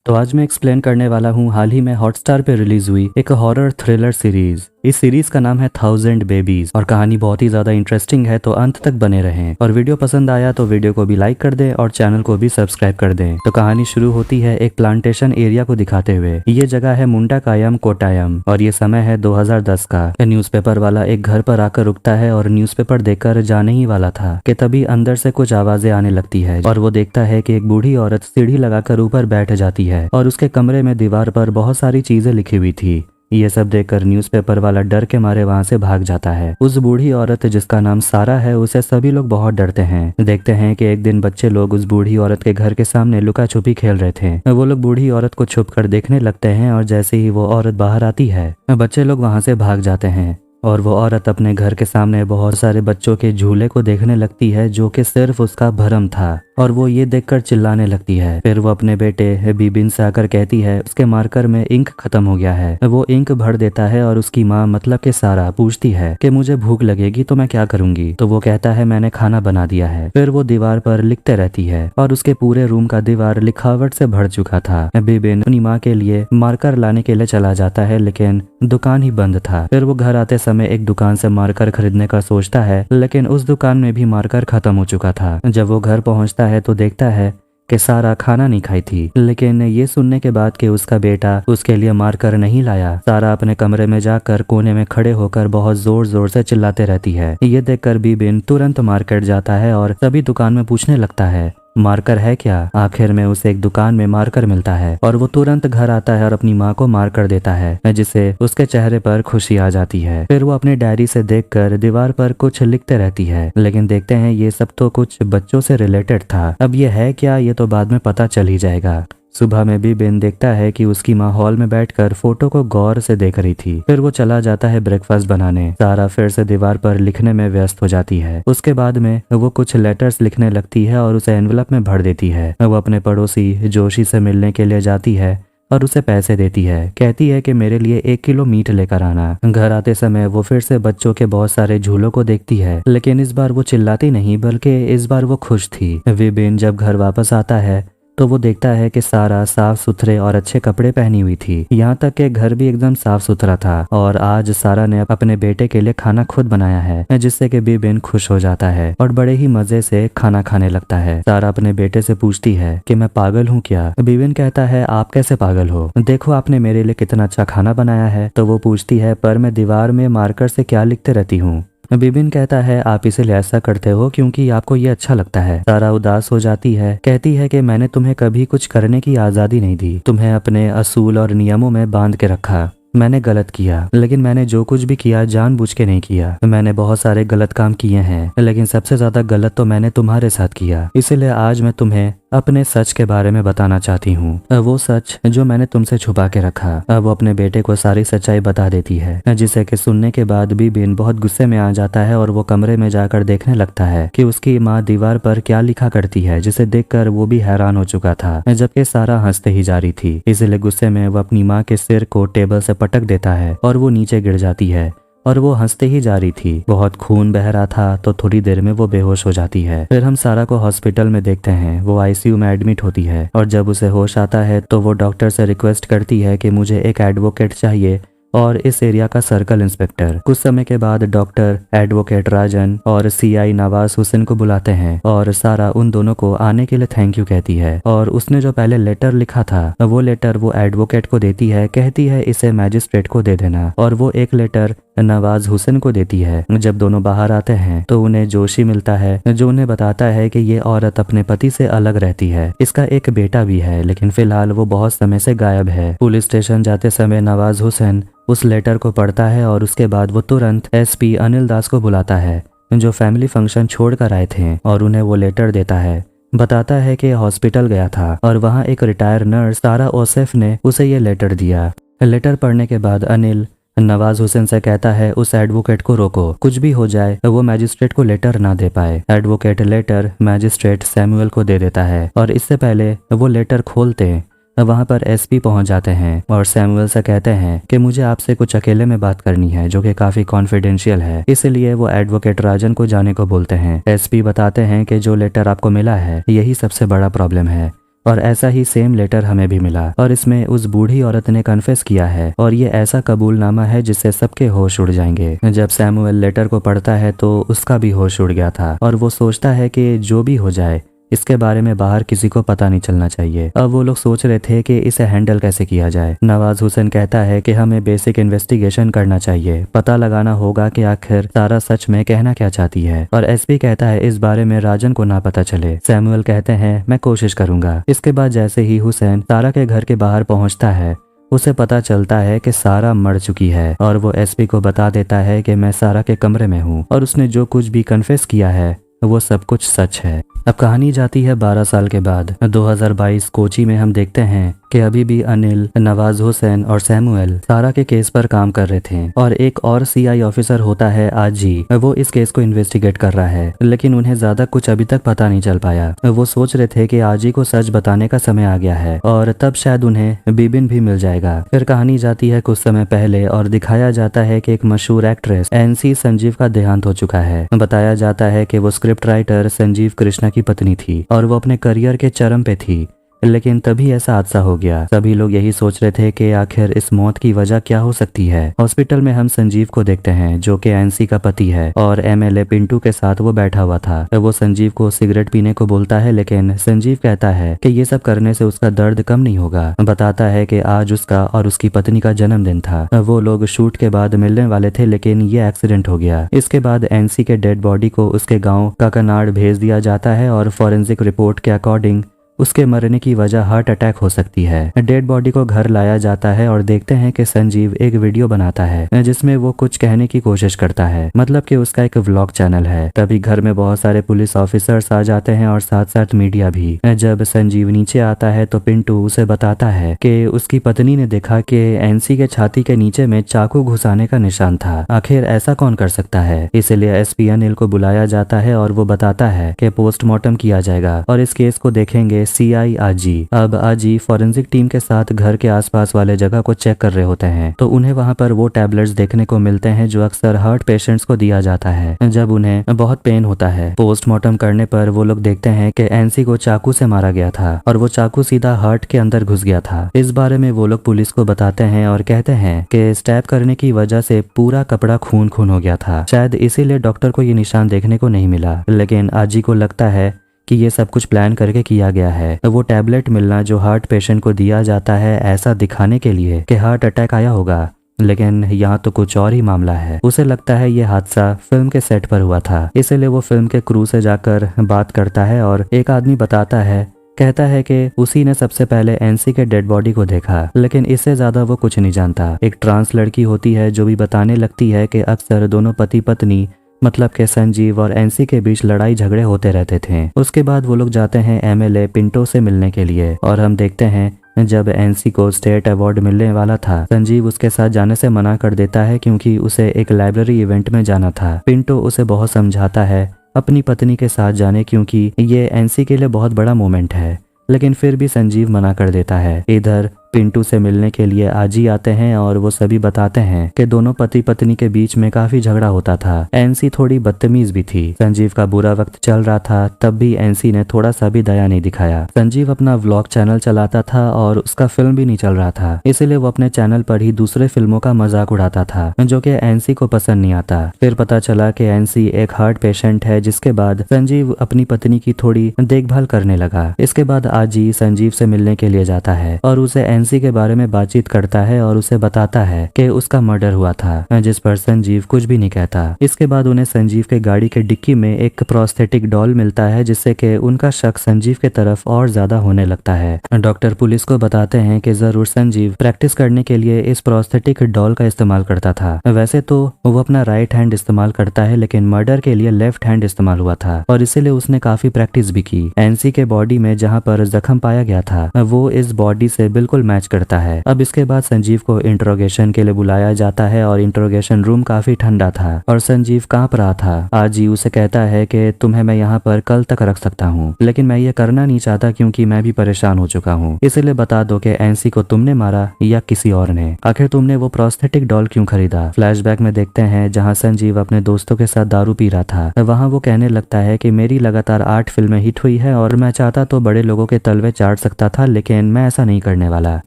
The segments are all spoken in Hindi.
तो आज मैं एक्सप्लेन करने वाला हूँ हाल ही में हॉटस्टार पे रिलीज हुई एक हॉरर थ्रिलर सीरीज। इस सीरीज का नाम है 1000 बेबीज और कहानी बहुत ही ज्यादा इंटरेस्टिंग है, तो अंत तक बने रहें। और वीडियो पसंद आया तो वीडियो को भी लाइक कर दें और चैनल को भी सब्सक्राइब कर दें। तो कहानी शुरू होती है एक प्लांटेशन एरिया को दिखाते हुए। ये जगह है मुंडाकायम कोट्टायम और ये समय है 2010 का। न्यूज़पेपर वाला एक घर पर आकर रुकता है और न्यूज़पेपर देकर जाने ही वाला था कि तभी अंदर से कुछ आवाजें आने लगती है और वो देखता है कि एक बूढ़ी औरत सीढ़ी लगाकर ऊपर बैठ जाती है और उसके कमरे में दीवार पर बहुत सारी चीजें लिखी हुई थी। ये सब देखकर न्यूज़पेपर वाला डर के मारे वहां से भाग जाता है। उस बूढ़ी औरत जिसका नाम सारा है, उसे सभी लोग बहुत डरते हैं। देखते हैं कि एक दिन बच्चे लोग उस बूढ़ी औरत के घर के सामने लुका छुपी खेल रहे थे। वो लोग बूढ़ी औरत को छुप कर देखने लगते हैं और जैसे ही वो औरत बाहर आती है, बच्चे लोग वहां से भाग जाते हैं और वो औरत अपने घर के सामने बहुत सारे बच्चों के झूले को देखने लगती है जो कि सिर्फ उसका भ्रम था और वो ये देखकर चिल्लाने लगती है। फिर वो अपने बेटे बिबिन से आकर कहती है उसके मार्कर में इंक खत्म हो गया है। वो इंक भर देता है और उसकी माँ मतलब कि सारा पूछती है कि मुझे भूख लगेगी तो मैं क्या करूंगी। तो वो कहता है मैंने खाना बना दिया है। फिर वो दीवार पर लिखते रहती है और उसके पूरे रूम का दीवार लिखावट से भर चुका था। बिबिन अपनी माँ के लिए मार्कर लाने के लिए चला जाता है लेकिन दुकान ही बंद था। फिर वो घर आते समय एक दुकान से मार्कर खरीदने का सोचता है लेकिन उस दुकान में भी मार्कर खत्म हो चुका था। जब वो घर पहुंचता है तो देखता है कि सारा खाना नहीं खाई थी, लेकिन ये सुनने के बाद कि उसका बेटा उसके लिए मार्कर नहीं लाया, सारा अपने कमरे में जाकर कोने में खड़े होकर बहुत जोर जोर से चिल्लाते रहती है। ये देखकर बिबिन तुरंत मार्केट जाता है और सभी दुकान में पूछने लगता है मार्कर है क्या। आखिर में उसे एक दुकान में मार्कर मिलता है और वो तुरंत घर आता है और अपनी माँ को मार्कर देता है जिससे उसके चेहरे पर खुशी आ जाती है। फिर वो अपने डायरी से देखकर दीवार पर कुछ लिखते रहती है लेकिन देखते हैं ये सब तो कुछ बच्चों से रिलेटेड था। अब ये है क्या, ये तो बाद में पता चल ही जाएगा। सुबह में बिबिन देखता है कि उसकी माँ हॉल में बैठकर फोटो को गौर से देख रही थी। फिर वो चला जाता है ब्रेकफास्ट बनाने। सारा फिर से दीवार पर लिखने में व्यस्त हो जाती है। उसके बाद में वो कुछ लेटर्स लिखने लगती है और उसे एनवलप में भर देती है। वो अपने पड़ोसी जोशी से मिलने के लिए जाती है और उसे पैसे देती है। कहती है कि मेरे लिए 1 किलो मीट लेकर आना। घर आते समय वो फिर से बच्चों के बहुत सारे झूलों को देखती है लेकिन इस बार वो चिल्लाती नहीं बल्कि इस बार वो खुश थी। बिबिन जब घर वापस आता है तो वो देखता है कि सारा साफ सुथरे और अच्छे कपड़े पहनी हुई थी। यहाँ तक कि घर भी एकदम साफ सुथरा था और आज सारा ने अपने बेटे के लिए खाना खुद बनाया है जिससे कि बिबिन खुश हो जाता है और बड़े ही मजे से खाना खाने लगता है। सारा अपने बेटे से पूछती है कि मैं पागल हूँ क्या। बिबिन कहता है आप कैसे पागल हो, देखो आपने मेरे लिए कितना अच्छा खाना बनाया है। तो वो पूछती है पर मैं दीवार में मार्कर से क्या लिखते रहती हूँ। बिबिन कहता है आप इसीलिए ऐसा करते हो क्योंकि आपको ये अच्छा लगता है। सारा उदास हो जाती है, कहती है कि मैंने तुम्हें कभी कुछ करने की आजादी नहीं दी, तुम्हें अपने असूल और नियमों में बांध के रखा। मैंने गलत किया लेकिन मैंने जो कुछ भी किया जानबूझ के नहीं किया। मैंने बहुत सारे गलत काम किए हैं लेकिन सबसे ज्यादा गलत तो मैंने तुम्हारे साथ किया। इसीलिए आज मैं तुम्हें अपने सच के बारे में बताना चाहती हूँ, वो सच जो मैंने तुमसे छुपा के रखा। वो अपने बेटे को सारी सच्चाई बता देती है जिसे कि सुनने के बाद बिबिन बहुत गुस्से में आ जाता है और वो कमरे में जाकर देखने लगता है कि उसकी माँ दीवार पर क्या लिखा करती है, जिसे देखकर वो भी हैरान हो चुका था जबकि सारा हंसते ही जा रही थी। इसलिए गुस्से में वो अपनी माँ के सिर को टेबल से पटक देता है और वो नीचे गिर जाती है और वो हंसते ही जा रही थी। बहुत खून बह रहा था तो थोड़ी देर में वो बेहोश हो जाती है। फिर हम सारा को हॉस्पिटल में देखते हैं। वो आईसीयू में एडमिट होती है और जब उसे होश आता है तो वो डॉक्टर से रिक्वेस्ट करती है कि मुझे एक एडवोकेट चाहिए और इस एरिया का सर्कल इंस्पेक्टर। कुछ समय के बाद डॉक्टर एडवोकेट राजन और सीआई नवाज हुसैन को बुलाते हैं और सारा उन दोनों को आने के लिए थैंक यू कहती है और उसने जो पहले लेटर लिखा था वो लेटर वो एडवोकेट को देती है। कहती है इसे मैजिस्ट्रेट को दे देना और वो एक लेटर नवाज हुसैन को देती है। जब दोनों बाहर आते हैं तो उन्हें जोशी मिलता है जो उन्हें बताता है कि ये औरत अपने पति से अलग रहती है। इसका एक बेटा भी है लेकिन फिलहाल वो बहुत समय से गायब है। पुलिस स्टेशन जाते समय नवाज हुसैन उस लेटर को पढ़ता है और उसके बाद वो तुरंत एसपी अनिल दास को बुलाता है जो फैमिली फंक्शन छोड़कर आए थे और उन्हें वो लेटर देता है। बताता है कि हॉस्पिटल गया था और वहाँ एक रिटायर नर्स सारा ओसेफ ने उसे ये लेटर दिया। लेटर पढ़ने के बाद अनिल नवाज हुसैन से कहता है उस एडवोकेट को रोको, कुछ भी हो जाए वो मैजिस्ट्रेट को लेटर ना दे पाए। एडवोकेट लेटर मैजिस्ट्रेट सैमुअल को दे देता है और इससे पहले वो लेटर खोलते वहां पर एसपी पहुंच जाते हैं और सैमुअल से कहते हैं कि मुझे आपसे कुछ अकेले में बात करनी है जो कि काफी कॉन्फिडेंशियल है। इसलिए वो एडवोकेट राजन को जाने को बोलते हैं। एसपी बताते हैं कि जो लेटर आपको मिला है यही सबसे बड़ा प्रॉब्लम है। और ऐसा ही सेम लेटर हमें भी मिला और इसमें उस बूढ़ी औरत ने कन्फेस किया है और ये ऐसा कबूलनामा है जिससे सबके होश उड़ जाएंगे। जब सैमुअल लेटर को पढ़ता है तो उसका भी होश उड़ गया था और वो सोचता है कि जो भी हो जाए इसके बारे में बाहर किसी को पता नहीं चलना चाहिए। अब वो लोग सोच रहे थे कि इसे हैंडल कैसे किया जाए। नवाज हुसैन कहता है कि हमें बेसिक इन्वेस्टिगेशन करना चाहिए, पता लगाना होगा कि आखिर सारा सच में कहना क्या चाहती है। और एसपी कहता है इस बारे में राजन को ना पता चले। सैमुअल कहते हैं मैं कोशिश करूंगा। इसके बाद जैसे ही हुसैन सारा के घर के बाहर पहुंचता है उसे पता चलता है कि सारा मर चुकी है और वो एसपी को बता देता है कि मैं सारा के कमरे में हूँ और उसने जो कुछ भी कन्फेस किया है वो सब कुछ सच है। अब कहानी जाती है 12 साल के बाद। 2022 कोची में हम देखते हैं कि अभी भी अनिल, नवाज हुसैन और सैमुअल सारा के केस पर काम कर रहे थे और एक और सीआई ऑफिसर होता है आजी। वो इस केस को इन्वेस्टिगेट कर रहा है लेकिन उन्हें ज्यादा कुछ अभी तक पता नहीं चल पाया। वो सोच रहे थे कि आजी को सच बताने का समय आ गया है और तब शायद उन्हें बिबिन भी मिल जाएगा। फिर कहानी जाती है कुछ समय पहले और दिखाया जाता है कि एक मशहूर एक्ट्रेस एनसी संजीव का देहांत हो चुका है। बताया जाता है कि वो स्क्रिप्ट राइटर संजीव कृष्णा की पत्नी थी और वो अपने करियर के चरम पे थी, लेकिन तभी ऐसा हादसा हो गया। सभी लोग यही सोच रहे थे कि आखिर इस मौत की वजह क्या हो सकती है। हॉस्पिटल में हम संजीव को देखते हैं जो कि एनसी का पति है और एमएलए पिंटू के साथ वो बैठा हुआ था। वो संजीव को सिगरेट पीने को बोलता है लेकिन संजीव कहता है कि ये सब करने से उसका दर्द कम नहीं होगा। बताता है कि आज उसका और उसकी पत्नी का जन्मदिन था। वो लोग शूट के बाद मिलने वाले थे लेकिन ये एक्सीडेंट हो गया। इसके बाद एनसी के डेड बॉडी को उसके गाँव काकानाड़ भेज दिया जाता है और फॉरेंसिक रिपोर्ट के अकॉर्डिंग उसके मरने की वजह हार्ट अटैक हो सकती है। डेड बॉडी को घर लाया जाता है और देखते हैं कि संजीव एक वीडियो बनाता है जिसमें वो कुछ कहने की कोशिश करता है, मतलब कि उसका एक व्लॉग चैनल है। तभी घर में बहुत सारे पुलिस ऑफिसर्स आ जाते हैं और साथ साथ मीडिया भी। जब संजीव नीचे आता है तो पिंटू उसे बताता है कि उसकी पत्नी ने देखा कि एनसी के छाती के नीचे में चाकू घुसाने का निशान था। आखिर ऐसा कौन कर सकता है, इसलिए एसपी अनिल को बुलाया जाता है और वो बताता है कि पोस्टमार्टम किया जाएगा और इस केस को देखेंगे सीआई आजी। अब आजी फॉरेंसिक टीम के साथ घर के आसपास वाले जगह को चेक कर रहे होते हैं तो उन्हें वहां पर वो टैबलेट्स देखने को मिलते हैं जो अक्सर हार्ट पेशेंट्स को दिया जाता है जब उन्हें बहुत पेन होता है। पोस्टमार्टम करने पर वो लोग देखते हैं कि एनसी को चाकू से मारा गया था और वो चाकू सीधा हार्ट के अंदर घुस गया था। इस बारे में वो लोग पुलिस को बताते हैं और कहते हैं कि स्टैब करने की वजह से पूरा कपड़ा खून खून हो गया था, शायद इसीलिए डॉक्टर को ये निशान देखने को नहीं मिला। लेकिन आजी को लगता है कि ये सब कुछ प्लान करके किया गया है। वो टैबलेट मिलना जो हार्ट पेशेंट को दिया जाता है ऐसा दिखाने के लिए कि हार्ट अटैक आया होगा, लेकिन यहाँ तो कुछ और ही मामला है। उसे लगता है ये हादसा फिल्म के सेट पर हुआ था, इसलिए वो फिल्म के क्रू से जाकर बात करता है और एक आदमी बताता है, कहता है कि उसी ने सबसे पहले एनसी के डेड बॉडी को देखा, लेकिन इससे ज्यादा वो कुछ नहीं जानता। एक ट्रांस लड़की होती है जो भी बताने लगती है कि अक्सर दोनों पति पत्नी मतलब के संजीव और एनसी के बीच लड़ाई झगड़े होते रहते थे। उसके बाद वो लोग जाते हैं एमएलए पिंटो से मिलने के लिए और हम देखते हैं जब एनसी को स्टेट अवार्ड मिलने वाला था संजीव उसके साथ जाने से मना कर देता है क्योंकि उसे एक लाइब्रेरी इवेंट में जाना था। पिंटो उसे बहुत समझाता है अपनी पत्नी के साथ जाने क्योंकि ये एनसी के लिए बहुत बड़ा मोमेंट है, लेकिन फिर भी संजीव मना कर देता है। इधर पिंटू से मिलने के लिए आजी आते हैं और वो सभी बताते हैं कि दोनों पति पत्नी के बीच में काफी झगड़ा होता था। एनसी थोड़ी बदतमीज भी थी। संजीव का बुरा वक्त चल रहा था तब भी एनसी ने थोड़ा सा भी दया नहीं दिखाया। संजीव अपना व्लॉग चैनल चलाता था और उसका फिल्म भी नहीं चल रहा था, इसीलिए वो अपने चैनल पर ही दूसरे फिल्मों का मजाक उड़ाता था जो कि एनसी को पसंद नहीं आता। फिर पता चला कि एनसी एक हार्ट पेशेंट है, जिसके बाद संजीव अपनी पत्नी की थोड़ी देखभाल करने लगा। इसके बाद आजी संजीव से मिलने के लिए जाता है और उसे एनसी के बारे में बातचीत करता है और उसे बताता है कि उसका मर्डर हुआ था, जिस पर संजीव कुछ भी नहीं कहता। इसके बाद उन्हें संजीव के गाड़ी के डिक्की में एक प्रोस्थेटिक डॉल मिलता है जिससे कि उनका शक संजीव के तरफ और ज्यादा होने लगता है। डॉक्टर पुलिस को बताते हैं कि जरूर संजीव प्रैक्टिस करने के लिए इस प्रोस्थेटिक डॉल का इस्तेमाल करता था। वैसे तो वो अपना राइट हैंड इस्तेमाल करता है, लेकिन मर्डर के लिए लेफ्ट हैंड इस्तेमाल हुआ था और इसीलिए उसने काफी प्रैक्टिस भी की। एनसी के बॉडी में जहाँ पर जख्म पाया गया था वो इस बॉडी से बिल्कुल मैच करता है। अब इसके बाद संजीव को इंट्रोगेशन के लिए बुलाया जाता है और इंट्रोगेशन रूम काफी ठंडा था और संजीव कांप रहा था। आजी उसे कहता है कि तुम्हें मैं यहाँ पर कल तक रख सकता हूँ, लेकिन मैं ये करना नहीं चाहता क्योंकि मैं भी परेशान हो चुका हूँ। इसलिए बता दो कि एनसी को तुमने मारा या किसी और ने। आखिर तुमने वो प्रोस्थेटिक डॉल क्यों खरीदा? फ्लैशबैक में देखते हैं जहाँ संजीव अपने दोस्तों के साथ दारू पी रहा था। वहाँ वो कहने लगता है कि मेरी लगातार 8 फिल्में हिट हुई है और मैं चाहता तो बड़े लोगों के तलवे चाट सकता था, लेकिन मैं ऐसा नहीं करने वाला।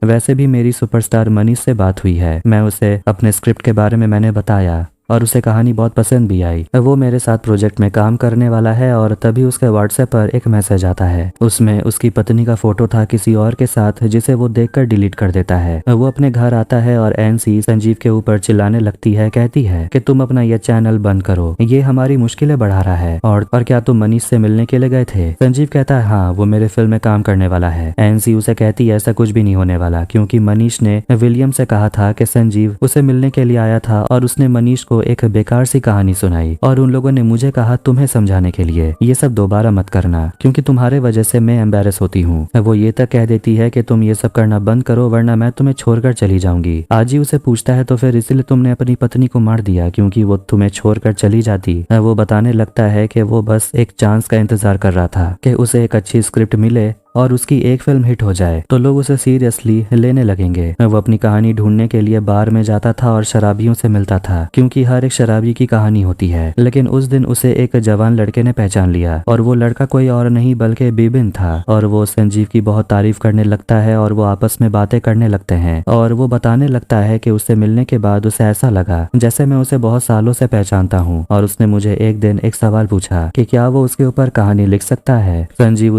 वैसे भी मेरी सुपरस्टार मनीष से बात हुई है, मैं उसे अपने स्क्रिप्ट के बारे में मैंने बताया और उसे कहानी बहुत पसंद भी आई। वो मेरे साथ प्रोजेक्ट में काम करने वाला है। और तभी उसके व्हाट्सएप पर एक मैसेज आता है। उसमें उसकी पत्नी का फोटो था किसी और के साथ, जिसे वो देखकर डिलीट कर देता है। वो अपने घर आता है और एनसी संजीव के ऊपर चिल्लाने लगती है, कहती है कि तुम अपना ये चैनल बंद करो, ये हमारी मुश्किलें बढ़ा रहा है। और क्या तुम मनीष से मिलने के लिए गए थे? संजीव कहता है हाँ, वो मेरे फिल्म में काम करने वाला है। एनसी उसे कहती है ऐसा कुछ भी नहीं होने वाला, क्योंकि मनीष ने विलियम से कहा था कि संजीव उसे मिलने के लिए आया था और उसने मनीष को एक बेकार सी कहानी सुनाई और उन लोगों ने मुझे कहा तुम्हें समझाने के लिए ये सब दोबारा मत करना, क्योंकि तुम्हारे वजह से मैं एम्बेरस होती हूँ। वो ये तक कह देती है कि तुम ये सब करना बंद करो वरना मैं तुम्हें छोड़कर चली जाऊंगी। आजी उसे पूछता है तो फिर इसलिए तुमने अपनी पत्नी को मार दिया क्योंकि वो तुम्हें छोड़कर चली जाती? वो बताने लगता है कि वो बस एक चांस का इंतजार कर रहा था कि उसे एक अच्छी स्क्रिप्ट मिले और उसकी एक फिल्म हिट हो जाए तो लोग उसे सीरियसली लेने लगेंगे। वो अपनी कहानी ढूंढने के लिए बार में जाता था और शराबियों से मिलता था, क्योंकि हर एक शराबी की कहानी होती है। लेकिन उस दिन उसे एक जवान लड़के ने पहचान लिया और वो लड़का कोई और नहीं बल्कि बिबिन था। और वो संजीव की बहुत तारीफ करने लगता है और वो आपस में बातें करने लगते हैं और वो बताने लगता है कि उससे मिलने के बाद उसे ऐसा लगा जैसे मैं उसे बहुत सालों से पहचानता हूँ। और उसने मुझे एक दिन एक सवाल पूछा कि क्या वो उसके ऊपर कहानी लिख सकता है। संजीव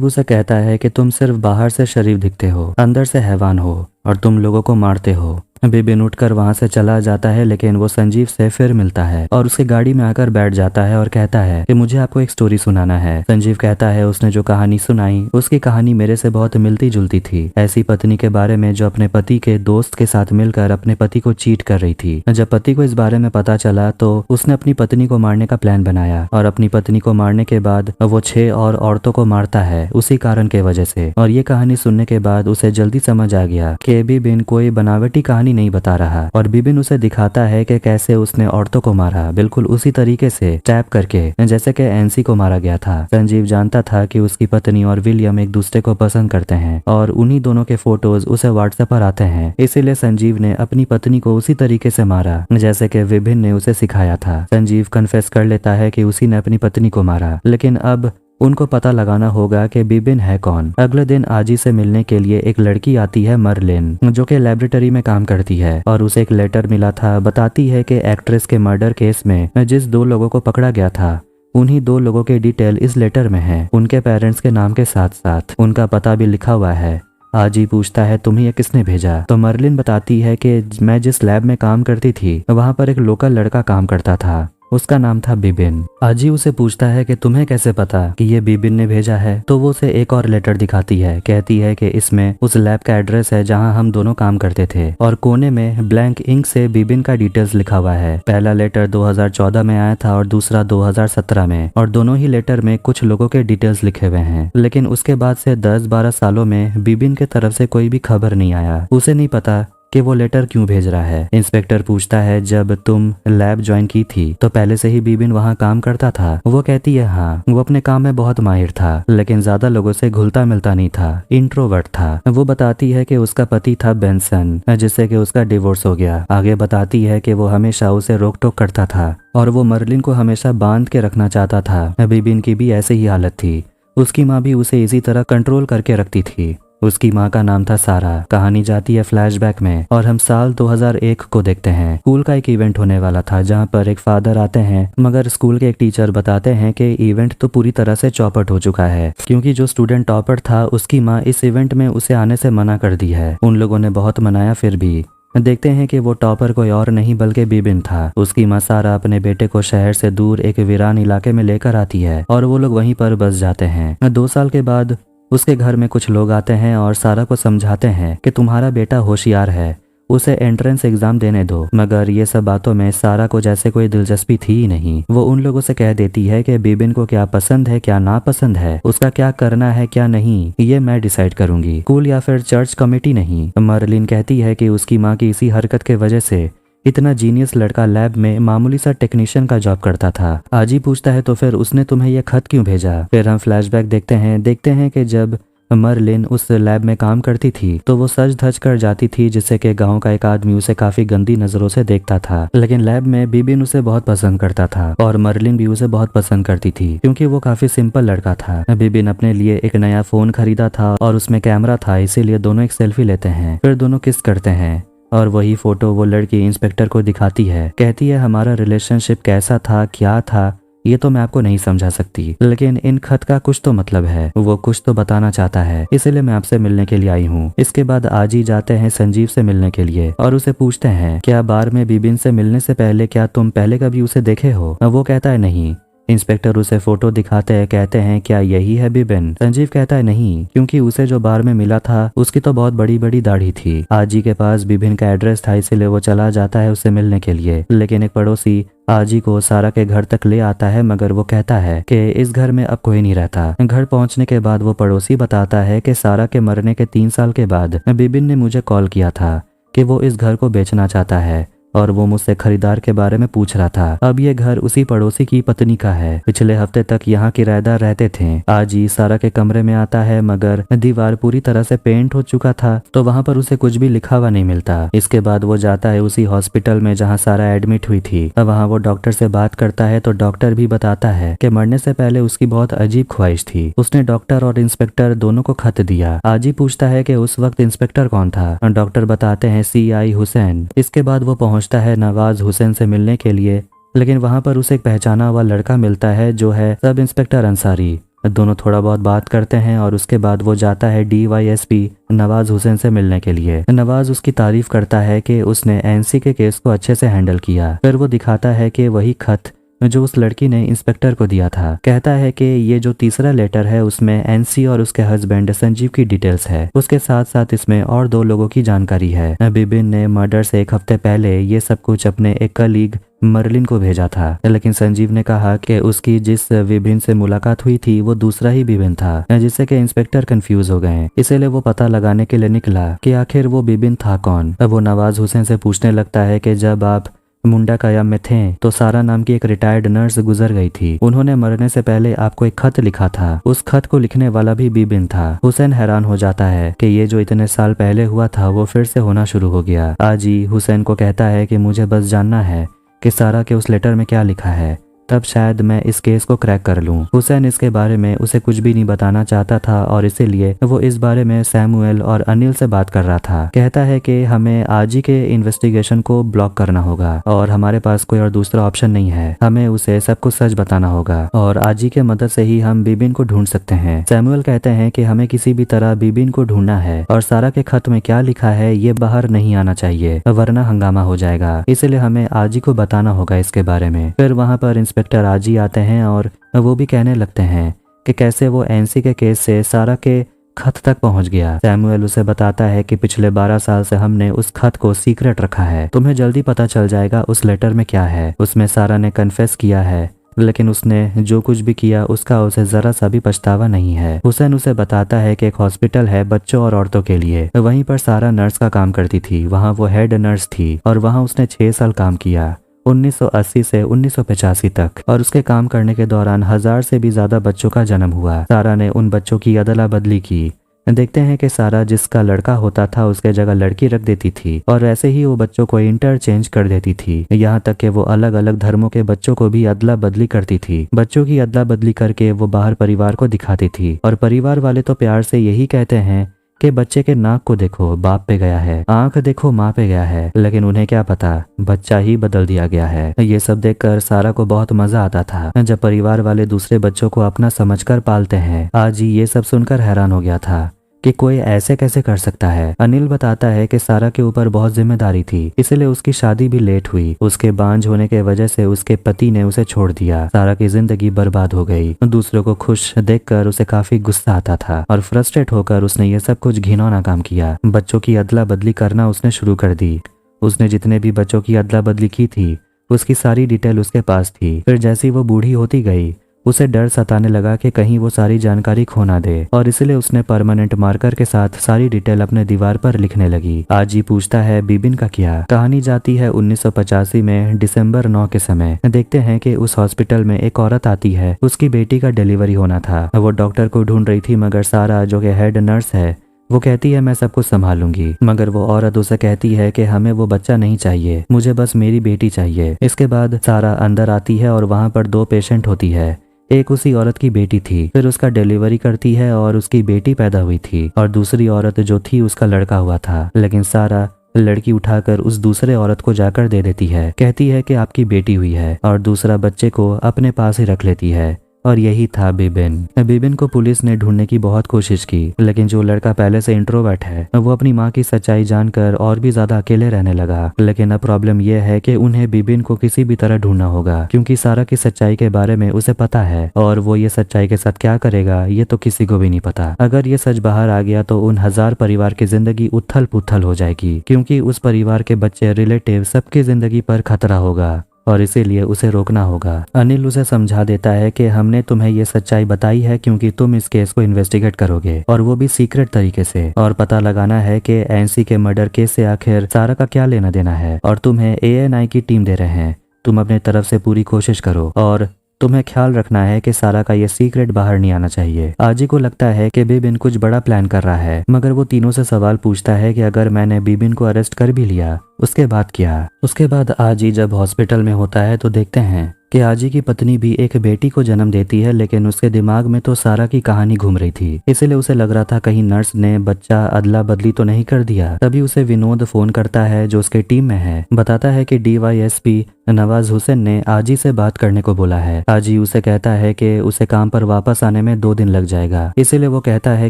उसे कहता है कि तुम सिर्फ बाहर से शरीफ दिखते हो, अंदर से हैवान हो और तुम लोगों को मारते हो। बिबिन उठकर वहां से चला जाता है, लेकिन वो संजीव से फिर मिलता है और उसकी गाड़ी में आकर बैठ जाता है और कहता है कि मुझे आपको एक स्टोरी सुनाना है। संजीव कहता है उसने जो कहानी सुनाई उसकी कहानी मेरे से बहुत मिलती जुलती थी। ऐसी पत्नी के बारे में जो अपने पति के दोस्त के साथ मिलकर अपने पति को चीट कर रही थी। जब पति को इस बारे में पता चला तो उसने अपनी पत्नी को मारने का प्लान बनाया और अपनी पत्नी को मारने के बाद वो 6 और औरतों को मारता है उसी कारण के वजह से। और ये कहानी सुनने के बाद उसे जल्दी समझ आ गया कि बिबिन कोई बनावटी कहानी नहीं बता रहा और बिबिन उसे दिखाता है कि कैसे उसने औरतों को मारा, बिल्कुल उसी तरीके से टैप करके जैसे कि एनसी को मारा गया था। संजीव जानता था कि उसकी पत्नी और विलियम एक दूसरे को पसंद करते हैं और उन्हीं दोनों के फोटोज उसे व्हाट्सएप पर आते हैं। इसीलिए संजीव ने अपनी पत्नी को उसी तरीके से मारा जैसे कि विभिन ने उसे सिखाया था। संजीव कन्फेस कर लेता है कि उसी ने अपनी पत्नी को मारा, लेकिन अब उनको पता लगाना होगा कि बिबिन है कौन। अगले दिन आजी से मिलने के लिए एक लड़की आती है, मर्लिन, जो कि लेबोरेटरी में काम करती है और उसे एक लेटर मिला था। बताती है कि एक्ट्रेस के मर्डर केस में जिस 2 लोगों को पकड़ा गया था उन्हीं 2 लोगों के डिटेल इस लेटर में है। उनके पेरेंट्स के नाम के साथ साथ उनका पता भी लिखा हुआ है। आजी पूछता है तुम्हें ये किसने भेजा? तो मर्लिन बताती है कि मैं जिस लैब में काम करती थी वहां पर एक लोकल लड़का काम करता था, उसका नाम था बिबिन। आजी उसे पूछता है कि तुम्हें कैसे पता कि ये बिबिन ने भेजा है? तो वो उसे एक और लेटर दिखाती है, कहती है कि इसमें उस लैब का एड्रेस है जहां हम दोनों काम करते थे और कोने में ब्लैंक इंक से बिबिन का डिटेल्स लिखा हुआ है। पहला लेटर 2014 में आया था और दूसरा 2017 में और दोनों ही लेटर में कुछ लोगों के डिटेल्स लिखे हुए हैं। लेकिन उसके बाद से 10-12 सालों में बिबिन के तरफ से कोई भी खबर नहीं आया। उसे नहीं पता कि वो लेटर क्यों भेज रहा है। इंस्पेक्टर पूछता है जब तुम लैब ज्वाइन की थी तो पहले से ही बिबिन वहाँ काम करता था? वो कहती है हाँ, वो अपने काम में बहुत माहिर था लेकिन ज्यादा लोगों से घुलता मिलता नहीं था, इंट्रोवर्ट था। वो बताती है कि उसका पति था बेंसन, जिससे कि उसका डिवोर्स हो गया। आगे बताती है कि वो हमेशा उसे रोक टोक करता था और वो मर्लिन को हमेशा बांध के रखना चाहता था। बिबिन की भी ऐसी ही हालत थी, उसकी माँ भी उसे इसी तरह कंट्रोल करके रखती थी। उसकी माँ का नाम था सारा। कहानी जाती है फ्लैशबैक में और हम साल 2001 को देखते हैं। स्कूल का एक इवेंट होने वाला था जहाँ पर एक फादर आते हैं, मगर स्कूल के एक टीचर बताते हैं कि इवेंट तो पूरी तरह से चौपट हो चुका है क्योंकि जो स्टूडेंट टॉपर था उसकी माँ इस इवेंट में उसे आने से मना कर दी है। उन लोगों ने बहुत मनाया, फिर भी देखते हैं कि वो टॉपर कोई और नहीं बल्कि बिबिन था। उसकी माँ सारा अपने बेटे को शहर से दूर एक वीरान इलाके में लेकर आती है और वो लोग वहीं पर बस जाते हैं। 2 साल के बाद उसके घर में कुछ लोग आते हैं और सारा को समझाते हैं कि तुम्हारा बेटा होशियार है, उसे एंट्रेंस एग्जाम देने दो। मगर ये सब बातों में सारा को जैसे कोई दिलचस्पी थी ही नहीं। वो उन लोगों से कह देती है कि बिबिन को क्या पसंद है क्या नापसंद है, उसका क्या करना है क्या नहीं, ये मैं डिसाइड करूंगी, स्कूल या फिर चर्च कमेटी नहीं। मर्लिन कहती है कि उसकी माँ की इसी हरकत के वजह से इतना जीनियस लड़का लैब में मामूली सा टेक्नीशियन का जॉब करता था। आजी पूछता है तो फिर उसने तुम्हें यह खत क्यों भेजा। फिर हम फ्लैशबैक देखते हैं कि जब मर्लिन उस लैब में काम करती थी तो वो सज धज कर जाती थी, जिससे कि गांव का एक आदमी उसे काफी गंदी नजरों से देखता था। लेकिन लैब में बिबिन उसे बहुत पसंद करता था और मर्लिन भी उसे बहुत पसंद करती थी क्योंकि वो काफी सिंपल लड़का था। बिबिन अपने लिए एक नया फोन खरीदा था और उसमें कैमरा था, इसीलिए दोनों एक सेल्फी लेते हैं, फिर दोनों किस करते हैं और वही फोटो वो लड़की इंस्पेक्टर को दिखाती है। कहती है हमारा रिलेशनशिप कैसा था क्या था ये तो मैं आपको नहीं समझा सकती, लेकिन इन खत का कुछ तो मतलब है, वो कुछ तो बताना चाहता है, इसलिए मैं आपसे मिलने के लिए आई हूँ। इसके बाद आजी जाते हैं संजीव से मिलने के लिए और उसे पूछते हैं क्या बार में बिबिन से मिलने से पहले क्या तुम पहले कभी उसे देखे हो। वो कहता है नहीं। इंस्पेक्टर उसे फोटो दिखाते हैं, कहते हैं क्या यही है बिबिन। संजीव कहता है नहीं, क्योंकि उसे जो बार में मिला था उसकी तो बहुत बड़ी बड़ी दाढ़ी थी। आजी के पास बिबिन का एड्रेस था, इसीलिए वो चला जाता है उससे मिलने के लिए। लेकिन एक पड़ोसी आजी को सारा के घर तक ले आता है, मगर वो कहता है कि इस घर में अब कोई नहीं रहता। घर पहुंचने के बाद वो पड़ोसी बताता है कि सारा के मरने के 3 साल के बाद बिबिन ने मुझे कॉल किया था कि वो इस घर को बेचना चाहता है और वो मुझसे खरीदार के बारे में पूछ रहा था। अब ये घर उसी पड़ोसी की पत्नी का है। पिछले हफ्ते तक यहाँ किराएदार रहते थे। आज ही सारा के कमरे में आता है, मगर दीवार पूरी तरह से पेंट हो चुका था तो वहाँ पर उसे कुछ भी लिखा हुआ नहीं मिलता। इसके बाद वो जाता है उसी हॉस्पिटल में जहाँ सारा एडमिट हुई थी। अब वहाँ वो डॉक्टर से बात करता है तो डॉक्टर भी बताता है कि मरने से पहले उसकी बहुत अजीब ख्वाहिश थी। उसने डॉक्टर और इंस्पेक्टर दोनों को खत दिया। आजी पूछता है कि उस वक्त इंस्पेक्टर कौन था। डॉक्टर बताते हैं CI हुसैन। इसके बाद वो पहुंचता है नवाज हुसैन से मिलने के लिए, लेकिन वहां पर उसे एक पहचाना हुआ लड़का मिलता है जो है सब इंस्पेक्टर अंसारी। दोनों थोड़ा बहुत बात करते हैं और उसके बाद वो जाता है DYSP नवाज हुसैन से मिलने के लिए। नवाज उसकी तारीफ करता है कि उसने NC के केस को अच्छे से हैंडल किया। फिर वो दिखाता है कि वही खत जो उस लड़की ने इंस्पेक्टर को दिया था। कहता है कि ये जो तीसरा लेटर है उसमें NC और उसके हस्बैंड संजीव की डिटेल्स है। उसके साथ साथ इसमें और 2 लोगों की जानकारी है। बिबिन ने मर्डर से 1 हफ्ते पहले ये सब कुछ अपने एक कलीग मर्लिन को भेजा था, लेकिन संजीव ने कहा कि उसकी जिस बिबिन से मुलाकात हुई थी वो दूसरा ही बिबिन था, जिससे कि इंस्पेक्टर कंफ्यूज हो गए। इसीलिए वो पता लगाने के लिए निकला कि आखिर वो बिबिन था कौन। वो नवाज हुसैन से पूछने लगता है कि जब आप मुंडा कायम में थे तो सारा नाम की एक रिटायर्ड नर्स गुजर गई थी। उन्होंने मरने से पहले आपको एक खत लिखा था। उस खत को लिखने वाला भी बिबिन था। हुसैन हैरान हो जाता है कि ये जो इतने साल पहले हुआ था वो फिर से होना शुरू हो गया। आजी हुसैन को कहता है कि मुझे बस जानना है कि सारा के उस लेटर में क्या लिखा है, तब शायद मैं इस केस को क्रैक कर लूं। हुसैन इसके बारे में उसे कुछ भी नहीं बताना चाहता था और इसीलिए वो इस बारे में सैमुअल और अनिल से बात कर रहा था। कहता है कि हमें आजी के इन्वेस्टिगेशन को ब्लॉक करना होगा और हमारे पास कोई और दूसरा ऑप्शन नहीं है। हमें उसे सब कुछ सच बताना होगा और आजी के मदद से ही हम बिबिन को ढूंढ सकते हैं। सैमुअल कहते हैं कि हमें किसी भी तरह बिबिन को ढूंढना है और सारा के खत में क्या लिखा है ये बाहर नहीं आना चाहिए, वरना हंगामा हो जाएगा। इसलिए हमें आजी को बताना होगा इसके बारे में। फिर वहाँ पर इंस्पेक्टर आजी आते हैं और वो भी कहने लगते हैं कि कैसे वो NC के केस से सारा के खत तक पहुंच गया। सैमुअल उसे बताता है कि पिछले 12 साल से हमने उस खत को सीक्रेट रखा है। तुम्हें जल्दी पता चल जाएगा उस लेटर में क्या है। उसमें सारा ने कन्फेस किया है, लेकिन उसने जो कुछ भी किया उसका उसे जरा सा भी पछतावा नहीं है। हुसैन उसे बताता है कि एक हॉस्पिटल है बच्चों और औरतों के लिए। वहीं पर सारा नर्स का काम करती थी। वहाँ वो हेड नर्स थी और वहाँ उसने 6 साल काम किया, 1980 से 1985 तक, और उसके काम करने के दौरान 1000 से भी ज्यादा बच्चों का जन्म हुआ। सारा ने उन बच्चों की अदला बदली की। देखते हैं कि सारा जिसका लड़का होता था उसके जगह लड़की रख देती थी और ऐसे ही वो बच्चों को इंटरचेंज कर देती थी। यहाँ तक कि वो अलग अलग धर्मों के बच्चों को भी अदला बदली करती थी। बच्चों की अदला बदली करके वो बाहर परिवार को दिखाती थी और परिवार वाले तो प्यार से यही कहते हैं कि बच्चे के नाक को देखो बाप पे गया है, आंख देखो माँ पे गया है, लेकिन उन्हें क्या पता बच्चा ही बदल दिया गया है। ये सब देखकर सारा को बहुत मजा आता था जब परिवार वाले दूसरे बच्चों को अपना समझकर पालते हैं। आज ही ये सब सुनकर हैरान हो गया था। कि कोई ऐसे कैसे कर सकता है। अनिल बताता है कि सारा के ऊपर बहुत जिम्मेदारी थी, इसलिए उसकी शादी भी लेट हुई। उसके बांझ होने के वजह से उसके पति ने उसे छोड़ दिया। सारा की जिंदगी बर्बाद हो गई। दूसरों को खुश देखकर उसे काफी गुस्सा आता था और फ्रस्ट्रेट होकर उसने ये सब कुछ घिनौना काम किया। बच्चों की अदला बदली करना उसने शुरू कर दी। उसने जितने भी बच्चों की अदला बदली की थी उसकी सारी डिटेल उसके पास थी। फिर जैसे ही वो बूढ़ी होती गई उसे डर सताने लगा कि कहीं वो सारी जानकारी खो ना दे, और इसलिए उसने परमानेंट मार्कर के साथ सारी डिटेल अपने दीवार पर लिखने लगी। आज ही पूछता है बिबिन का क्या। कहानी जाती है 1985 में दिसंबर 9 के समय। देखते हैं कि उस हॉस्पिटल में एक औरत आती है। उसकी बेटी का डिलीवरी होना था। वो डॉक्टर को ढूंढ रही थी, मगर सारा जो कि हेड नर्स है वो कहती है मैं सब कुछ संभालूंगी। मगर वो औरत उसे कहती है कि हमें वो बच्चा नहीं चाहिए, मुझे बस मेरी बेटी चाहिए। इसके बाद सारा अंदर आती है और वहां पर 2 पेशेंट होती है। एक उसी औरत की बेटी थी, फिर उसका डिलीवरी करती है और उसकी बेटी पैदा हुई थी, और दूसरी औरत जो थी उसका लड़का हुआ था। लेकिन सारा लड़की उठाकर उस दूसरे औरत को जाकर दे देती है। कहती है कि आपकी बेटी हुई है, और दूसरा बच्चे को अपने पास ही रख लेती है। और यही था बिबिन। बिबिन को पुलिस ने ढूंढने की बहुत कोशिश की, लेकिन जो लड़का पहले से इंट्रोवर्ट है वो अपनी माँ की सच्चाई जानकर और भी ज्यादा अकेले रहने लगा। लेकिन अब प्रॉब्लम यह है कि उन्हें बिबिन को किसी भी तरह ढूंढना होगा, क्योंकि सारा की सच्चाई के बारे में उसे पता है, और वो ये सच्चाई के साथ क्या करेगा ये तो किसी को भी नहीं पता। अगर ये सच बाहर आ गया तो उन 1000 परिवार की जिंदगी उथल पुथल हो जाएगी, क्योंकि उस परिवार के बच्चे, रिलेटिव, सबकी जिंदगी पर खतरा होगा, और इसीलिए उसे रोकना होगा। अनिल उसे समझा देता है कि हमने तुम्हें ये सच्चाई बताई है क्योंकि तुम इस केस को इन्वेस्टिगेट करोगे, और वो भी सीक्रेट तरीके से, और पता लगाना है कि एनसी के मर्डर केस से आखिर सारा का क्या लेना देना है। और तुम्हें ANI की टीम दे रहे हैं, तुम अपने तरफ से पूरी कोशिश करो, और तुम्हें ख्याल रखना है कि सारा का ये सीक्रेट बाहर नहीं आना चाहिए। आजी को लगता है कि बिबिन कुछ बड़ा प्लान कर रहा है, मगर वो तीनों से सवाल पूछता है कि अगर मैंने बिबिन को अरेस्ट कर भी लिया उसके बाद क्या। उसके बाद आजी जब हॉस्पिटल में होता है तो देखते हैं कि आजी की पत्नी भी एक बेटी को जन्म देती है, लेकिन उसके दिमाग में तो सारा की कहानी घूम रही थी। इसलिए उसे लग रहा था कहीं नर्स ने बच्चा अदला बदली तो नहीं कर दिया। तभी उसे विनोद फोन करता है जो उसके टीम में है। बताता है कि DYSP नवाज हुसैन ने आजी से बात करने को बोला है। आजी उसे कहता है कि उसे काम पर वापस आने में 2 दिन लग जाएगा, इसीलिए वो कहता है